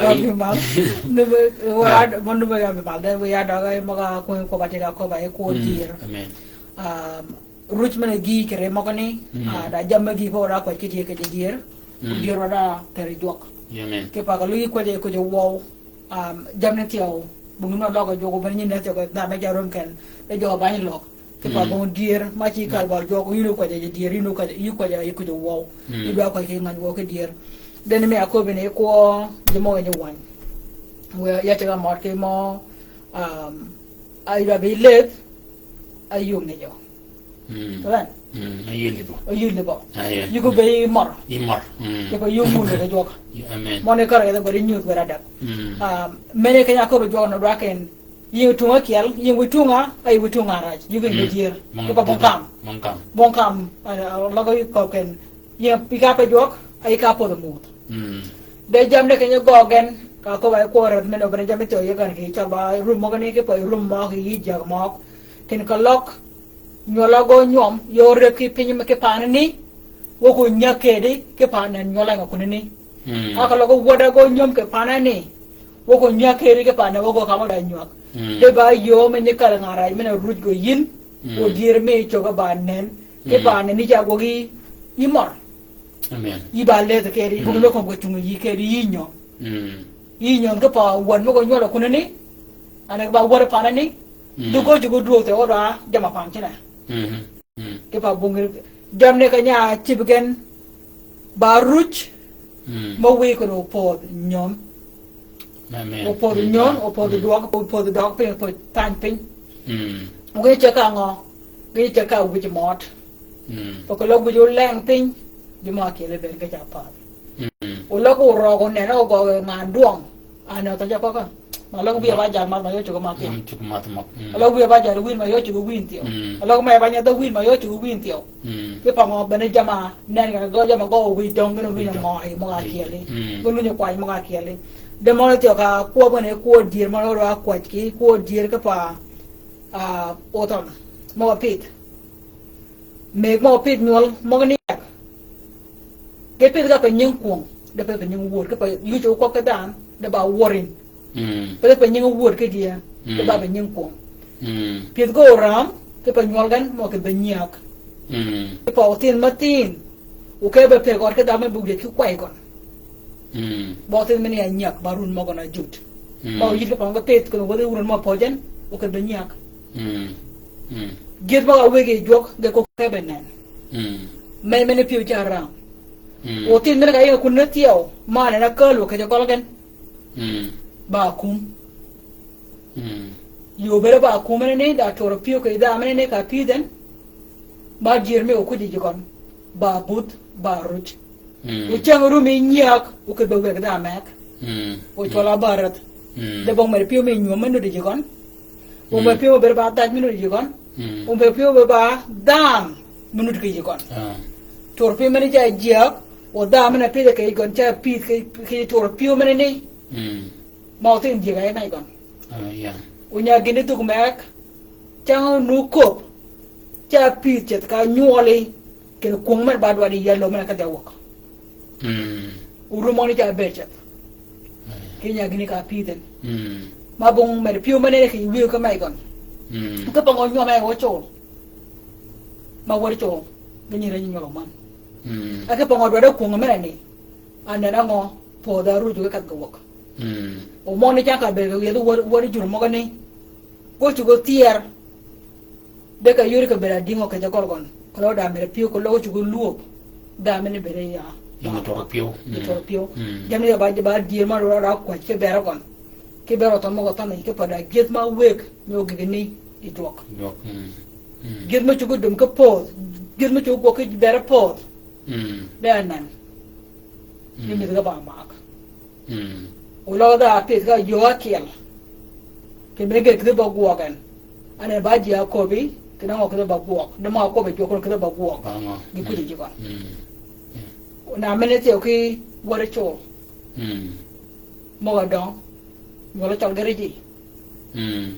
wa mondu ba ya ba da ya da ga maga ko ba tega ko ba ko dir amen ruch mena gi kere mo ko ni da jam gi ko ra ko ke dir dir da tere jok amen ke pa ga lu ko je wo jam ne tiaw bu ngi no logo jogo ba ni ne te ko na me jaron ken de jo ba ni lok ke pa bon dir ma ci kal bal jogo yino ko je dir yino ko je wo i do ko ke ngan wo ke dir den me ako bene ko je mo ni wan we ya te ga mo ke mo ai ba be let ayum ne jo kan ayili bo you go be mor ke ko yumu ne jo amen mo ne kar ga bari nyut bara dak mene ke ya ko jo no do ken yin tunga kiel yin witunga ay witunga raj you can dir ko ba bonkam la ko ko ken yin pika pe jok ay ka po mut de jam de ken gogen ka ko ba ko rat men obere jam to ye gan ki cha ba rum mo gan ke po rum mo ki jag mo ken ka lok nyola go nyom yo re ki pin me ke pan ni wo ko nyake de ke pan nyola ko ni aka lo go woda go nyom ke pan ni wo ko nyake de ke pan wo ko ka ma da nyak de ba yo me ni kala ngara me na ruj go yin o dir me choga ba nen ke ba ne ni ja go gi imor amen yi ba le ke ri bu lo ko go chung yi ke ri nyo yi nyo ko pa won mo go nyola ko ni anak ba war pana ni du ko jugo du te ora jama pan china ke pa bungir jam ne kanya chibgen baruch mo wi ko no po nyom o po nyom o po do dog pe po tan pin o ke chaka ngo ke chaka wi mot po ko lo wi leng pin di ma ke le ben ke ja pa o lo ko ro ko ne no go ngan duong ana ta ja ko ka mà lâu bây giờ mà yo chụp mà tiêu lâu bây giờ win mà yo chụp win tiêu lâu mai bây giờ tôi win mà yo chụp win tiêu cái phòng bên đây mà nên cái gọi mà gọi win trong cái nó win mỏi mỏi kia đi cái nó như quay mỏi kia đi để mà tiêu cả cua bên này cua diệt mà nó ra quay cái cua diệt cái pa ô tô mỏ pit mấy mỏ pit nuôi mỏ cái này cái pit cái phải những cuồng để phải những vuột cái phải yu chỗ có cái đàn để bảo warring pada penyeng word ke dia ke ba penyeng pong piet ko ram ke penyol gan mo ke benyak ke pautin matin u ke be pe gor ke dame bu de ki kwai gon pautin meni anyak barun mo gona jut ba yit ke pang ke pet ko wode urun mo pojen u ke benyak get ba we ke jok de ko ke benen me meni piu cha ram o tin meni ka ye kun na tiao ma na ka lu ke ko gan ba kum yo bere ba kum ne da toro pio ke da ne ka piden ba jirme o kudi jikon ba but ba ruch o chang mi nyak o ke be da mek o chola barat de bong mer pio me nyu menu de jikon o me pio bere ba da menu de jikon o me pio be ba dam menu de jikon toro pio me ja jak o da me pide ke gon cha pid ke toro pio me ne mau tin gì cái này còn unya gini tu kumek chẳng nu cốp cha pi chết cả nyuali cái cuồng mất ba đôi đi yellow mana cái đầu urumoni cha bechet cái nhà gini cả pi den mà bung mer piu mana cái view cái này còn cái bông ngồi mày ngồi chỗ mà ngồi chỗ cái gì đấy nhiều lắm cái bông ngồi đó cuồng mana này anh ấy ngồi phô đa ru juga kat gawak o mo ni chaka be ga yedo wori jur mo gani go chugo tier de ka yuri ka bera dingo ka jagol gon ko da mere piu ko lo chugo luop da mene bere ya ni to piu jamne ba dier ma ro ra ko ke bera gon ke bera to mo ko tan ke pada get ma wek no gini di dok get ma chugo dum ka po get ma chugo ko bera po da nan ni mi ga ba mak ulo da pis ga yo kiel ke mege ke ba guogan ane ba ji akobi ke na ko ba guog de ma ko be jo ko ke ba guog ni ku ji ko na mene te ki wore cho mo ga don mo la chal gari ji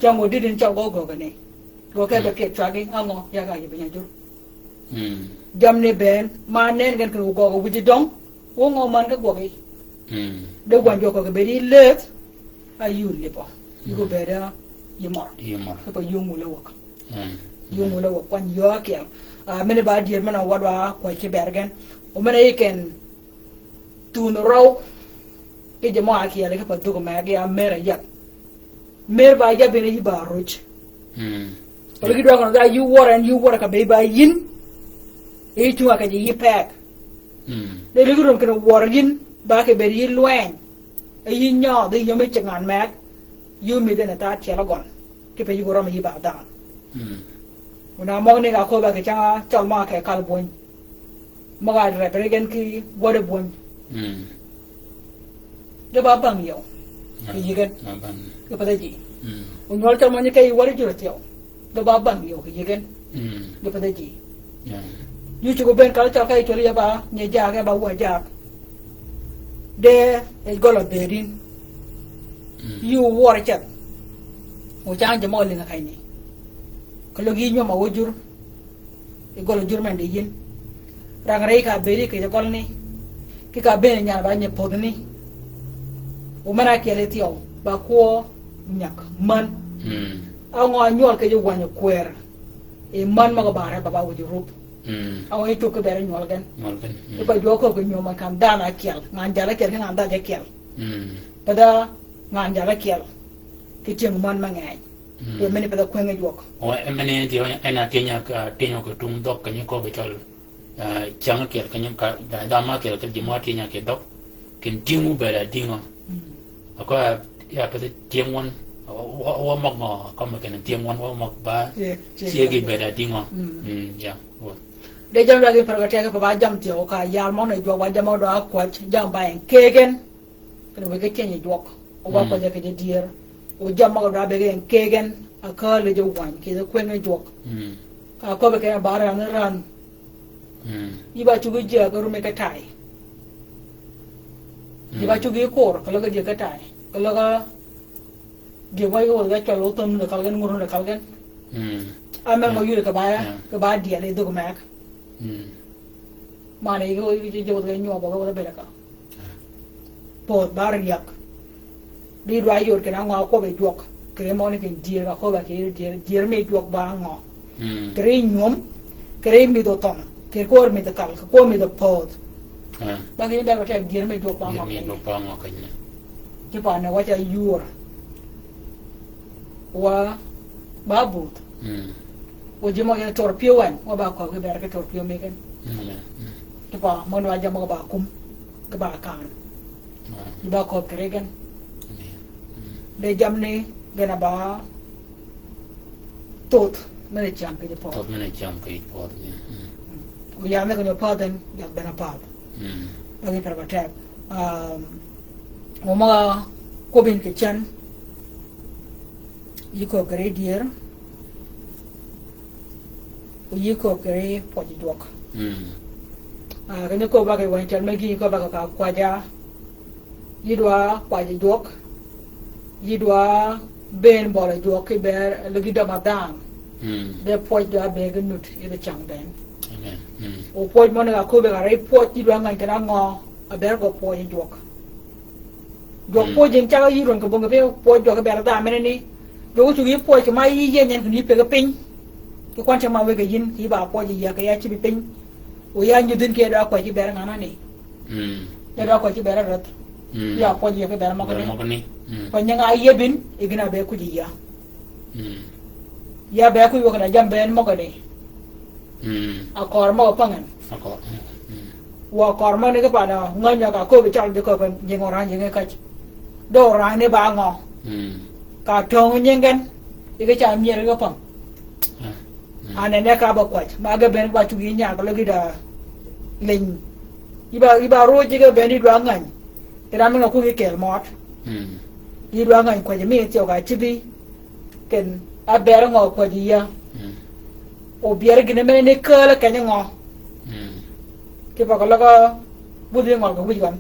cha mo di din cha go go ne go ke be ke cha gi amo ya ga ji be ju jam ne ben ma nen gan ko go go ji dong wo ngo man ka go gi de gwanjo ko be di let ayun le po go be da yimor ko yungu le wok yungu le wok kwan yo ke mene ba di mana wadwa ko ke bergen o mene iken tun raw ke jamo akiya le ko dugo ma ga mera ya mer ba ya be ni ba ruch o le do ko da you war ka be ba yin e tu aka ji yipek de le gudum ko war yin ba ke be yin lwen e yin nyo de yo me changan mak yu mi de na ta chela gon ke pe yu ro mi ba da una mo ne ga ko ba ke cha chal ma ke kal boy mo ga re pe gen ki wo de boy de ba bang yo ke yi gen ke pa de ji un wal chal ma ni ke wo de ju te yo de ba bang yo ke yi gen de pa de ji yu chu ko ben kal cha kai choli ya ba ne ja ke ba wa ja de e golo de rin yu war chat o cha je mo le na kai ni ko lo gi nyoma wojur e golo jur men de yin rang rei ka beri ke gol ni ki ka be nya ba nye pod ni o mara ke le tio ba ko nyak man a ngo nyol ke ju wanyo kwer e man ma ga bare ba ba wojur rup a wo to ko bere nyol gan e ba jo ko ko nyoma kan dana kel ngan jara kel ngan da kel pada ngan jara kel ki tieng mon mangai we mene pa ko ngi jok o emene dio ena tinya ko tung dok kanyo ko bechol chang ker kanyo ka da ma ker ka jimo tinya ke dok kin tingu bera dingo ako ya pa tieng won wa mok ngo ko ma ken tieng won wa mok ba sie gi bera dingo ya de jam lagi pergate ka ba jam tio ka yal mon ne jok wa jam do ko jam ba en kegen kan we ke tinya jok o ba ko je ke dier o jam ma do be en kegen aka le jo wan ke ko ngi jok ka ko be ke ba ran iba chu ge ja ko rume ka tai iba chu ge kor ko ga je ka tai ko ga ge wai ko ga chalo tum de kal gen ngurun de kal gen ama mo yu ka ba dia le do mak ma ne go je jo ga nyo ba ga be ka po bar yak di ra yor ke na ngo ko be jok ke mo ne ke dia ka ko ba ke dia me jok ba ngo kre nyom kre mi do tom ke ko mi de kal ko mi de po ba ke da ka dia me jok ba ngo mi do pa ngo kan ki pa na wa cha yur wa babut o jimo ke torpio wan wa ba ko ke ber ke torpio me ken ki pa mo na jamo ba kum ke ba kan di ba ko kregen de jam ni gena ba tot mene jam ke po tot mene jam ke po o ya me ko no pa den ya bena pa ba ke per ba tap mo ma ko bin ke chan yiko kare dier o yiko kare po di dok kene ko ba ke wan chan me gi ko ba ka kwa ja yidwa kwa di dok yidwa ben bola dok ke ber le gi da madam de po da be ge nut e de chang den o po mo na ko be ga re po yidwa ngan kana ngo a ber ko po di dok dok po jing cha yi ron ko bo be po dok ber da me ni do tu yi po ke mai yi yen yen ni pe ga pin ke kwan cha ma we ga yin ki ba po ji ya ka ya chi bi pin o ya nyu din ke da ko ji ber ngana ni ya da ko ji ber rat ya po ji ke ber ma ko ni ko nya ga ye bin igina be ku ji ya be ku yo kana jam ben mo ko ni a kor mo pangan wa kor ma ni ka pa na nganya ka ko be chal de ko je ngora je ka do ra ne ba ngo ka tong nyengen ike cha mier ga pang ane ne ka ba kwat ma ga ben ba tu gi nya ko gi da ling iba ro ji ga ben di dwa ngan ira mi ga ku gi kel mot di dwa ngan ko ji mi ti ga chi bi ken a ber ngo ko ji ya o bier gi ne me ne ka la ka ngo ke ba ko la ga bu di ngo ga wi gan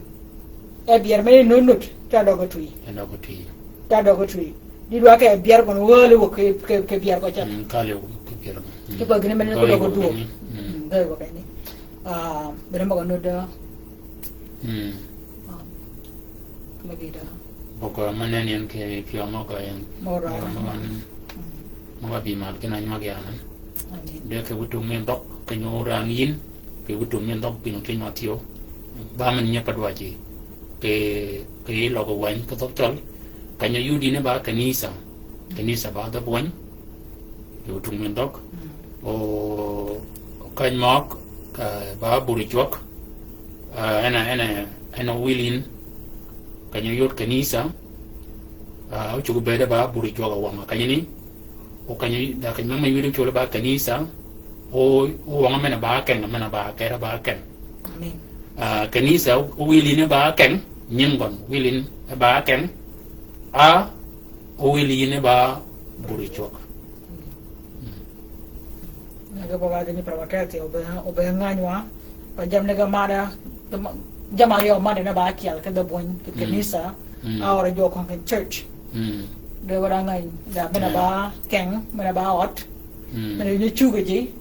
e bier me no nut ta do ga tui ta do ga tui di dua ke biar ko wole wo ke biar ko cha kale ke biar ke ba gine men ko do do dai ko ni bere mo no da lagi da boko manen yen ke pio mo ko yen mo ra mo bi mal ke na nyag ya na de ke butu men dok ke no rang yin ke butu men dok pin ke ma tio ba man nya padwa ji ke lo ko wan ko tok chol kanya yudi ne ba kanisa ba da bon yo tung men dok o kan mak ka ba buri chok ana wilin kanya yot kanisa o chugo beda ba buri chok wa ma kanya ni o kanya da kanya ma yudi chok ba kanisa o wa mena ba ken mena ba kera ba ken amen kanisa o wilin ba ken nyingon wilin ba ken o wili ne ba buri chok naga ba ga ni pravakati o be nganywa pa jam ne ga mara jama yo mara na ba kial ka da bon ke kanisa awra jo kon church de wara ngai da mena ba keng mena ba ot mena ni chu ga ji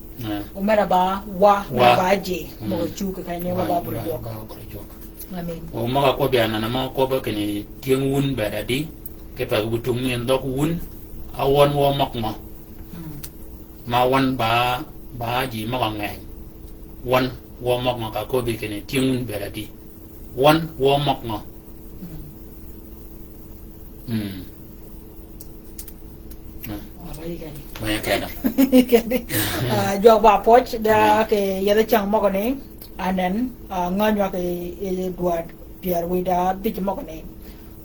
o mena ba wa ba ji mo chu ka ne wa ba buri chok amen o ma ko biana na ma ko ba ke ni tieng un ba da di ke pa butung yen dok un awon wo mak ma wan ba ji ma ngai wan wo mak ma ka ko bi ke ni tieng un ba da di wan wo mak ma Maya kena. Jog ba poch da ke yada chang mo kone anen nganyo ke duad piar wida big mo kone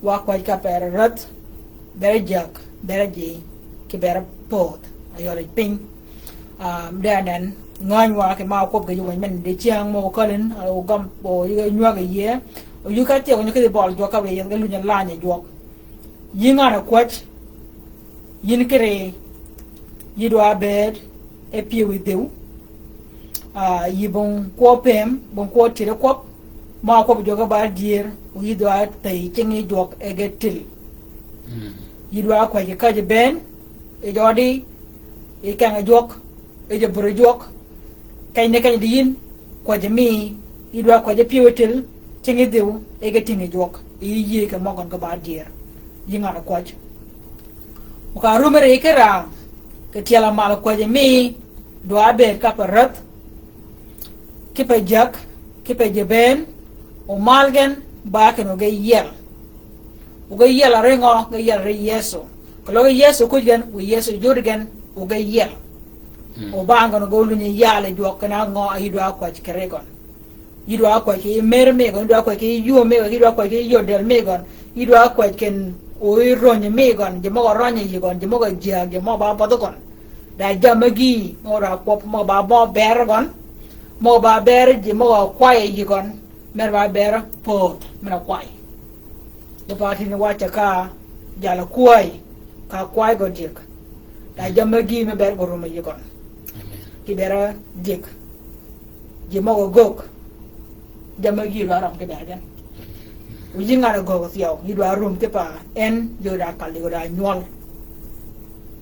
wa kwa ka per rat ber jak ber ji ke ber pot ayore ping danen nganyo ke ma ko ge wen men de chang mo kolen o gam o nywa ge ye o yu ka te o nyake bol jo ka we ye lu nya la nya jok yinga na kwach yin kere yidwa bed e pie with you yibon ko pem bon ko tire ko ma ko joga ba dier yidwa tay chengi jok e getil yidwa ko je kaje ben e jodi e kanga jok e je buru jok kay ne kay din ko je mi yidwa ko je piwetel chengi dew e getingi jok yi ka mo gon ko ba dier yinga na kwach ka rumere ikera ke tiala mal ko je mi do abe ka parat ke pe jak ke pe je ben o malgen ba ke no ge yel o ge yel rengo ge yel re yeso ko lo ge yeso ko gen o yeso jorgen o ge yel o ba ngano go lu ni yale jo kana ngo ai do ko ke regon yi do ko ke mer me go do ko ke yo me go do ko ke yo del me gon yi do ko ken o ronye me gon je mo ronye yi gon je mo go je je mo ba pa do gon da jamagi ora pop mo ba bo ber gon mo ba ber ji mo kwai ji gon mer ba ber pot mena kwai do pa tin wacha ka jala kwai ka kwai go dik da jamagi me ber go rum ji gon ki bera dik ji mo go gok jamagi la ram ke da den uji ngara go fiao ni do rum ke pa en yo da kali go da nyol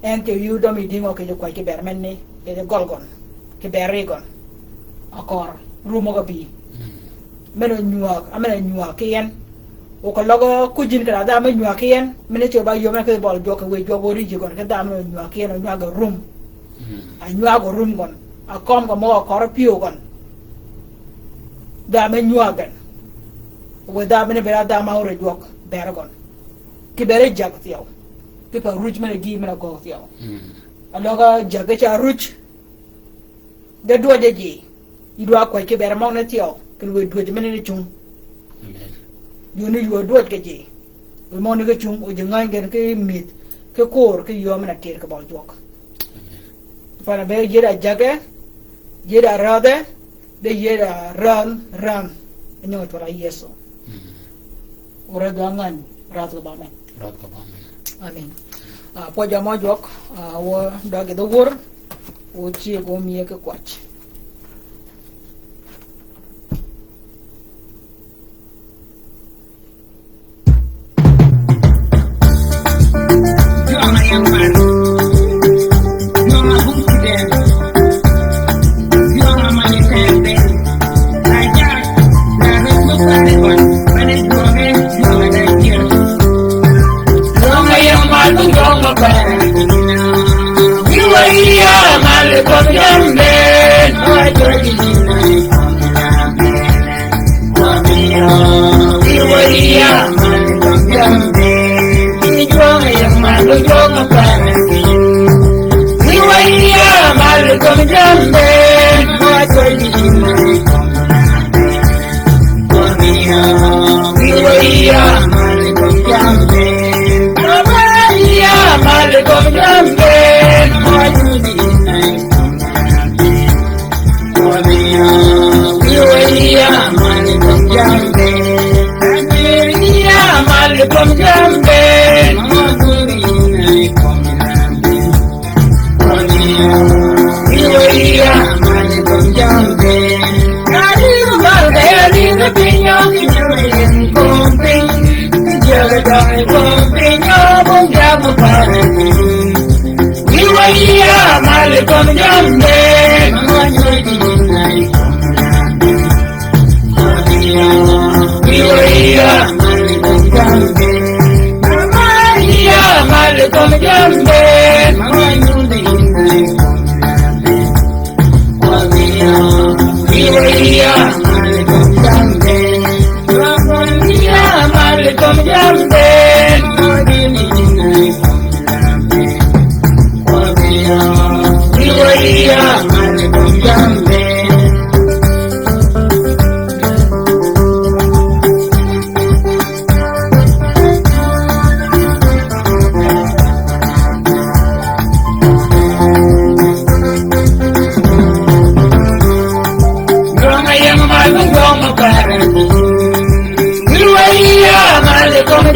en ke yu do mi dingo ke ko ke ber menni ke golgon ke berigon akor rumo ga bi meno nyuak amena nyuak yen o ko logo kujin kala da me nyuak yen mene to ba yo me ke bol jo ke we jo bori ji gon ke da me nyuak yen nyuak ga rum a nyuak go rum gon a kom ga mo akor piu gon da me nyuak gan o da me bera da ma ore jok beragon ke bere jak tiaw pipa ruj mena gi mena go tiaw aloga jaga cha ruj de do de ji idwa ko ke ber mo na tiaw ke we do de mena ni chung yo ni yo do ke ji we mo ni ke chung o je ngai gen ke mit ke kor ke yo mena ter ke bol jok para be je da jaga je da rade de je da ran nyo to ra yeso ora gangan rat ko ba men amin po jamo jok wo dage do wor wo ci go mi ke kwach Come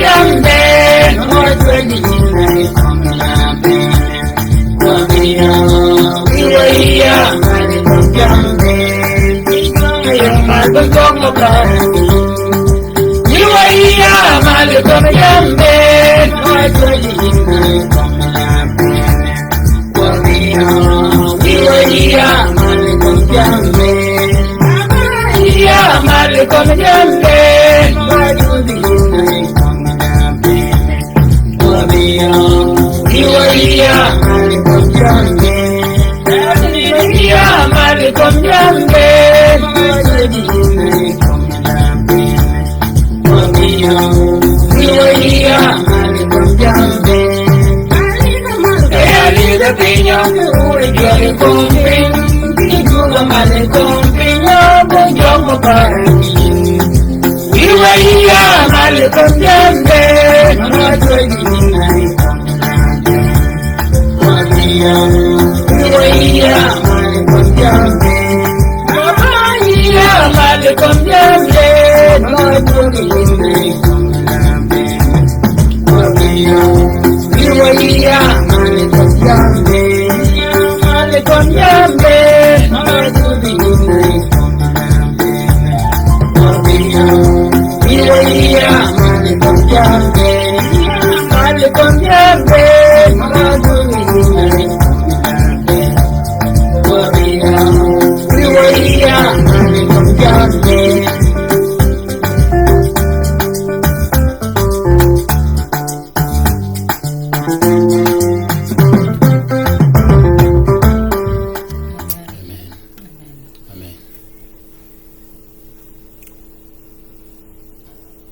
jambe mo twenty nine come jambe Wabia wiya mali come jambe Wiya mali come jambe Wiya mali come jambe mo twenty nine come jambe Wabia wiya mali come jambe Wiya mali come jambe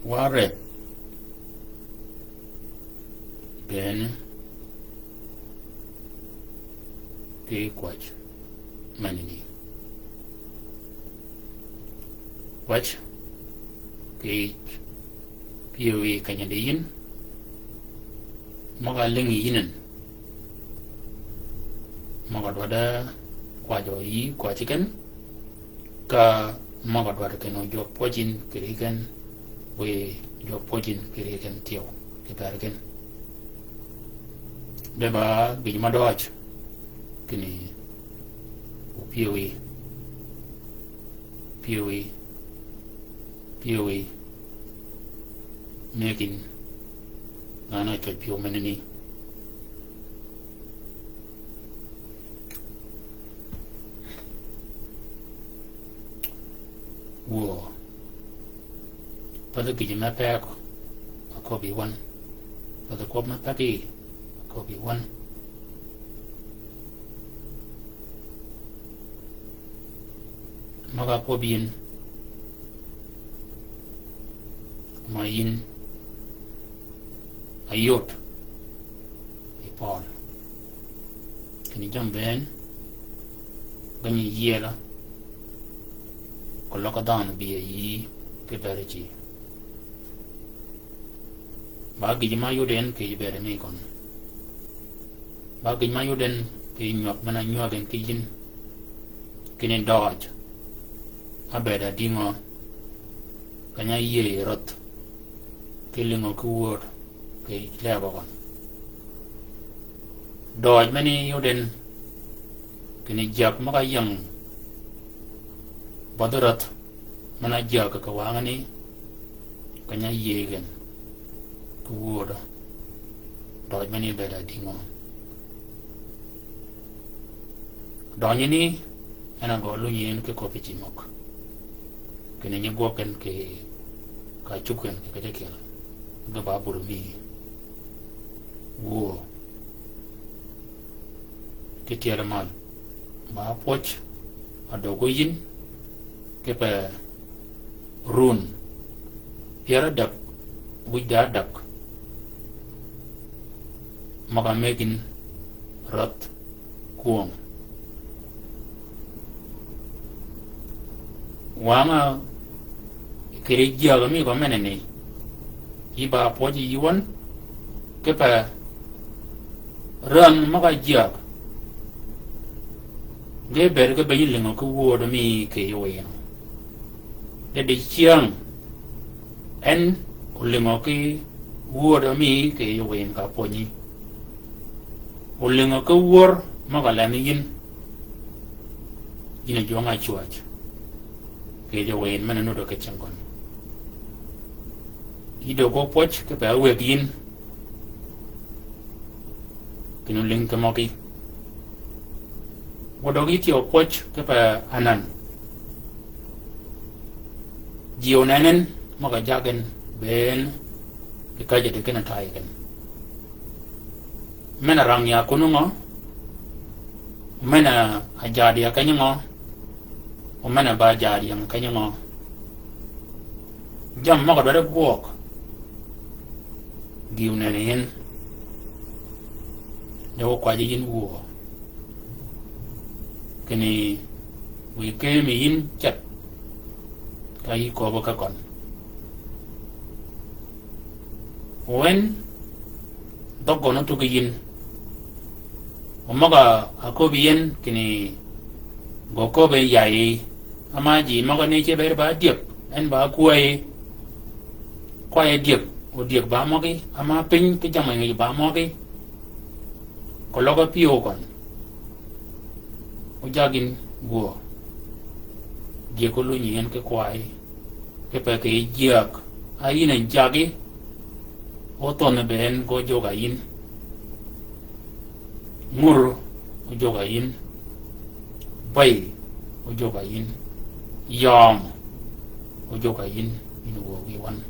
Ware Ben Ke Quach Manini Watch Ke Pioe Canadian Magaling Yinan Magadwada Quajo Yi Quachikan Ka Magadwada Kano Job Pojin Kirikan we your pojin kirikan tio kitarken deba bijma doj kini pioe making nana to pio menini wo pada bijma pa ko bi one pada ko ma pati ko bi one maga ko bin main ayot ipol kini jamben ganyi yela ko lokadan bi yi peperechi bagi jema yuden ke ibere me kon bagi jema yuden ke nyok mana nyogen ke jin kinen dodge abeda dingo kanya ye rot kilingo ku word ke lebo kon dodge mani yuden kini jak maka yang badarat mana jak ka wangani kanya yegen word dodge many better dingo donyini ana go lu yin ke ko pichi mok kene ni go ken ke ka chuken ke ke ke ga babur mi wo ke tiara mal ma poch adogo yin ke pa run piara dak wida dak maga megin rat kuong wanga kiri jaga mi ko menene iba poji yuan kepa ran maga jaga de berga bayilingo ko wodo mi ke yoyen de chiang en ulingo ki wo da mi ke yo wen ka poni o lenga ka wor ma ka la ni yin ina jonga chuach ke yo wen mana no do ke changon ido ko poch ke pa we yin kinu ling ka moki wodogi tio poch ke pa anan jionanen maka jagen ben ikaje de kena taigen mena rang ya kunungo mena ajadi ya kanyango o mena ba jadi yang kanyango jam maka dare guok giunanen dawo kwaje yin wo kini we ke mi yin chat kai ko ba ka kon wen dogo no to yin omaga akobiyen kini goko be yai amaji maga ne che ber ba diep en ba kuai kwai diep o diep ba mogi ama pin ke jama ngi ba mogi ko logo pio kon o jagin go je ko lu nyen ke kwai ke pe ke jiak ai ne jagi o to ne ben go joga yin mur o joga yin bai o joga yin yom o joga yin in wo wi wan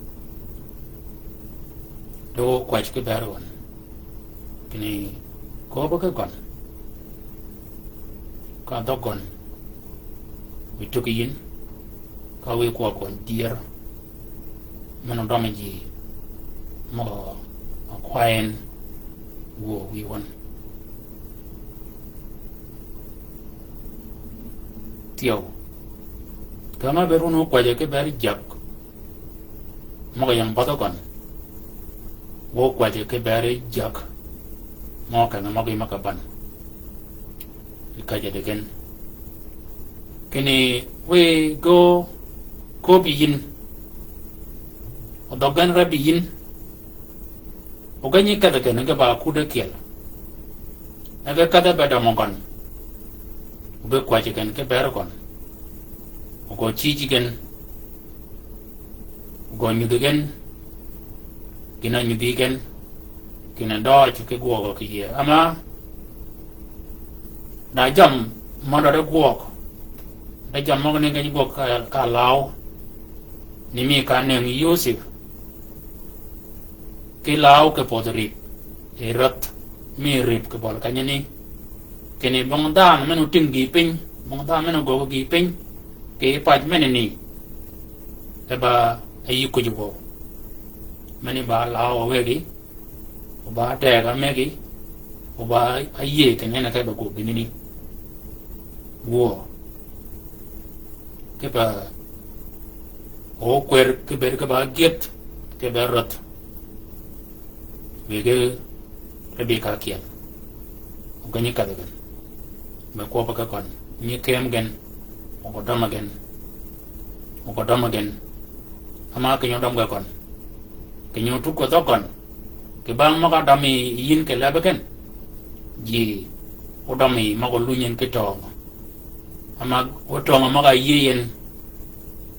do kwach ke baron kini ko ba ka kon ka dogon we took yin ka we ko kon dier mano damaji mo akwaen wo wi wan tio kama beru no kwaje ke bari jak mo yang patokan wo kwaje ke bari jak mo kana mo gi makaban ikaje degen kini we go ko biyin odogan rabiyin ogani kada kana ga ba ku da kel aga kada ba da mongan obe kwaje kan ke ber kon ogo chiji gen ogo nyudigen kina nyudigen kina do ke go ke ye ama na jam mana da go da jam mo ne ga go ka lao ni mi ka ne Yusuf ke lao ke podri e rat mi rip ke bol kanyani kene bangdan menu tinggi ping bangdan menu go gi ping ke paj meneni eba ayi ko jubo mani ba lao wegi oba te ga megi oba ayi ke ne ka ba go binini wo ke ba o kwer ke ber ke ba get ke berat wege rebeka kian ogani kadagan me ko pa ka kon ni kem gen o damagen ama ke nyodam ga kon ke nyotu ko to kon ke bang ma ka dami yin ke labaken ji o dami ma ko lunyen ke to ama o to ma ga yen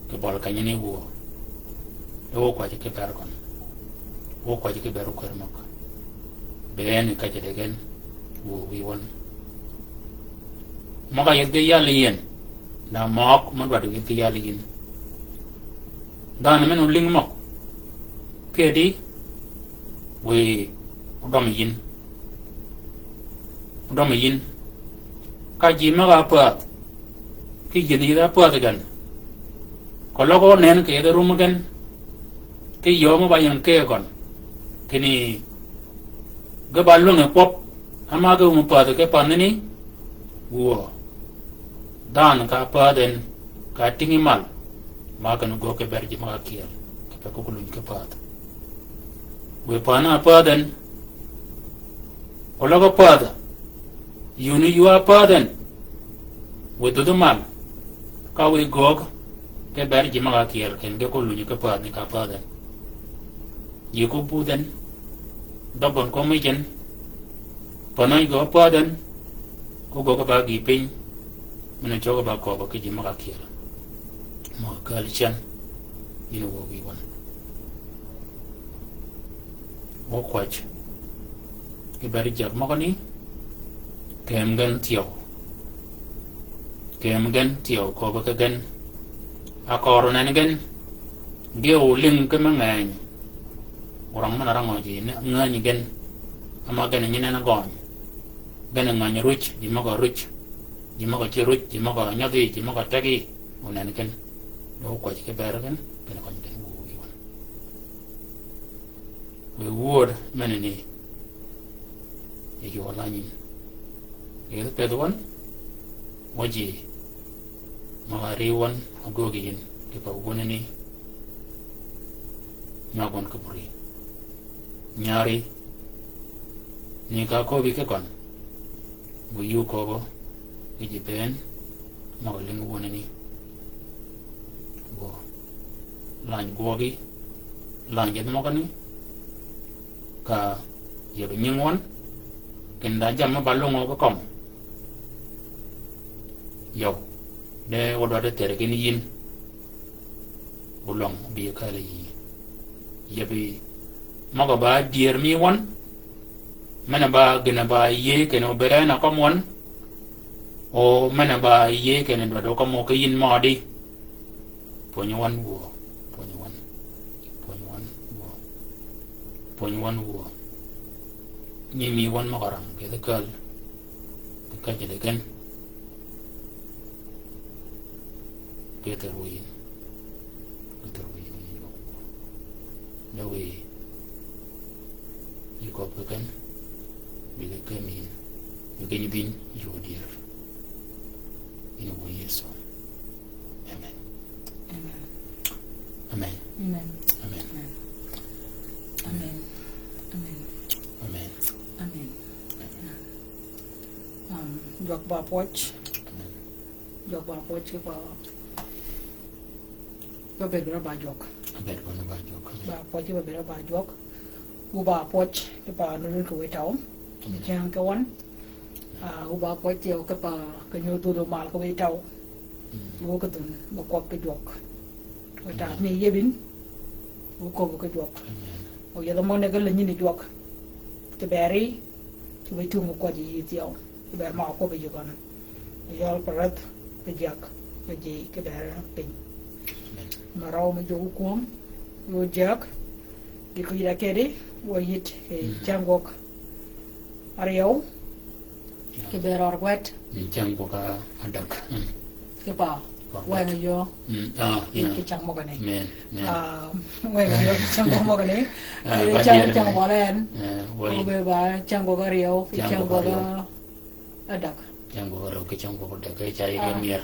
ke bol ka nyani wo o ko ke ber kon o ko ke ber ko ma ko ben ka je degen wo wi won maka yadda yaliyen na mak man wadu yadda yaliyen dan men uling mak kedi we udam yin ka ji maka apa ki jadi apa tegan kalau kau nen ke ada rumah kan ki yo mo bayang ke kon kini gabalung pop ama ga mo pa ke panani wo dan ka paden ka tingi mal ma kan go ke berji ma kiel ke ko kulun ke pad we pana paden ola go pada yuni yuwa paden we do mal ka we go ke berji ma kiel ken ke kulun ke pad ni ka paden yu ko budan dabon ko mai jen panai go padan ko go ba gi pin mena choga ba ko ba ki ma ka ma ka chan inu wo wi wan wo kwach ke bari jak ma ni kem gan tiyo ko ba ka gan akor nan gan geo ling ke mangai orang mana orang ngaji ngani gan ama gan ni na gon gan ngani ruch di ma ko ruch di ma ko ruch di ma ko nyagi di ma ko tagi unan kan do ko ke ber kan kan ko ni we would manani e yo lani e pe do wan waji magariwan agogin ke pa gonani nagon kaburi nyari ni ka ko bi ke kon bu yu ko bo ji ben magaling gonani go lan gogi lan jet mo kan ka ye bi nyingwan ken da jam ba lo ngo ko kom yo de wodo de tere ken yin ulong bi ka le yi ye bi maga ba dier mi wan mana ba gena ba ye ken obere na kom wan o mana ba ye ken do ko mo ke yin ma di ponyo wan wo ni mi wan magarang ke de kal ka je de ken Peter Win no way you go again we come in you can be your dear in a way so amen Amen. amen Amen. amen Amen. Amen. amen Amen. Jok ba poch ke ba bedra ba jok. abet ko ba jok Ba poch ba bedra ba jok. U ba poch ke ba no ko wetao. Ni chang ke wan. U ba poch tio ke ba ke nyu tu do mal ko wetao. U ko tun ba ko ke jok. Ko ta ni yebin. U ko ke jok. O ya mo ne ke le ni jok. Ke beri ke wetu mo ko ji tio. Ke ber ma ko be jokan. Yol parat ke jak ke ji ke ber pin. Marau me jogu kuom yo jak di ko ira kede wo yit e jangok ariyo ke beror wet ni jang ko ka adak ke pa wena yo ke chang mo gane men wena yo chang mo gane chang mo len wo be ba chang go ariyo ke chang go adak jang ko ro ke chang ko da ke chai ke mier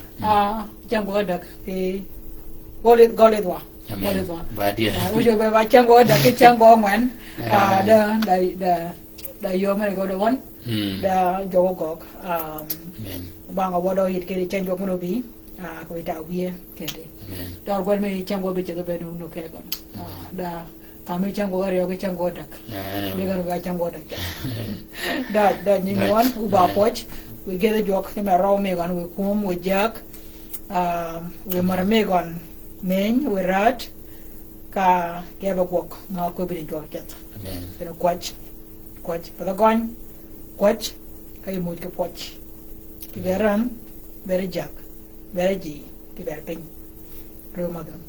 chang go adak ke golet wa golet wa ba dia ujo be ba chang go adak ke chang go ngwan da yo me go do won da jogo gok men banga wodo yit ke chang go no bi ko da wi ke de men dor gol me chang go be ke be no ke ko da kami chang go ariyo ke chang go adak de ga ga chang go adak da ni wan u ba poch we get the joke ke me raw me gan we kum we jak we mar me gan men we rat ka ke ba gok ma ko bi jo ket men pero kwach pada gon kwach kay mo ke poch ki beran bere jak bere ji ki ber pin ro magam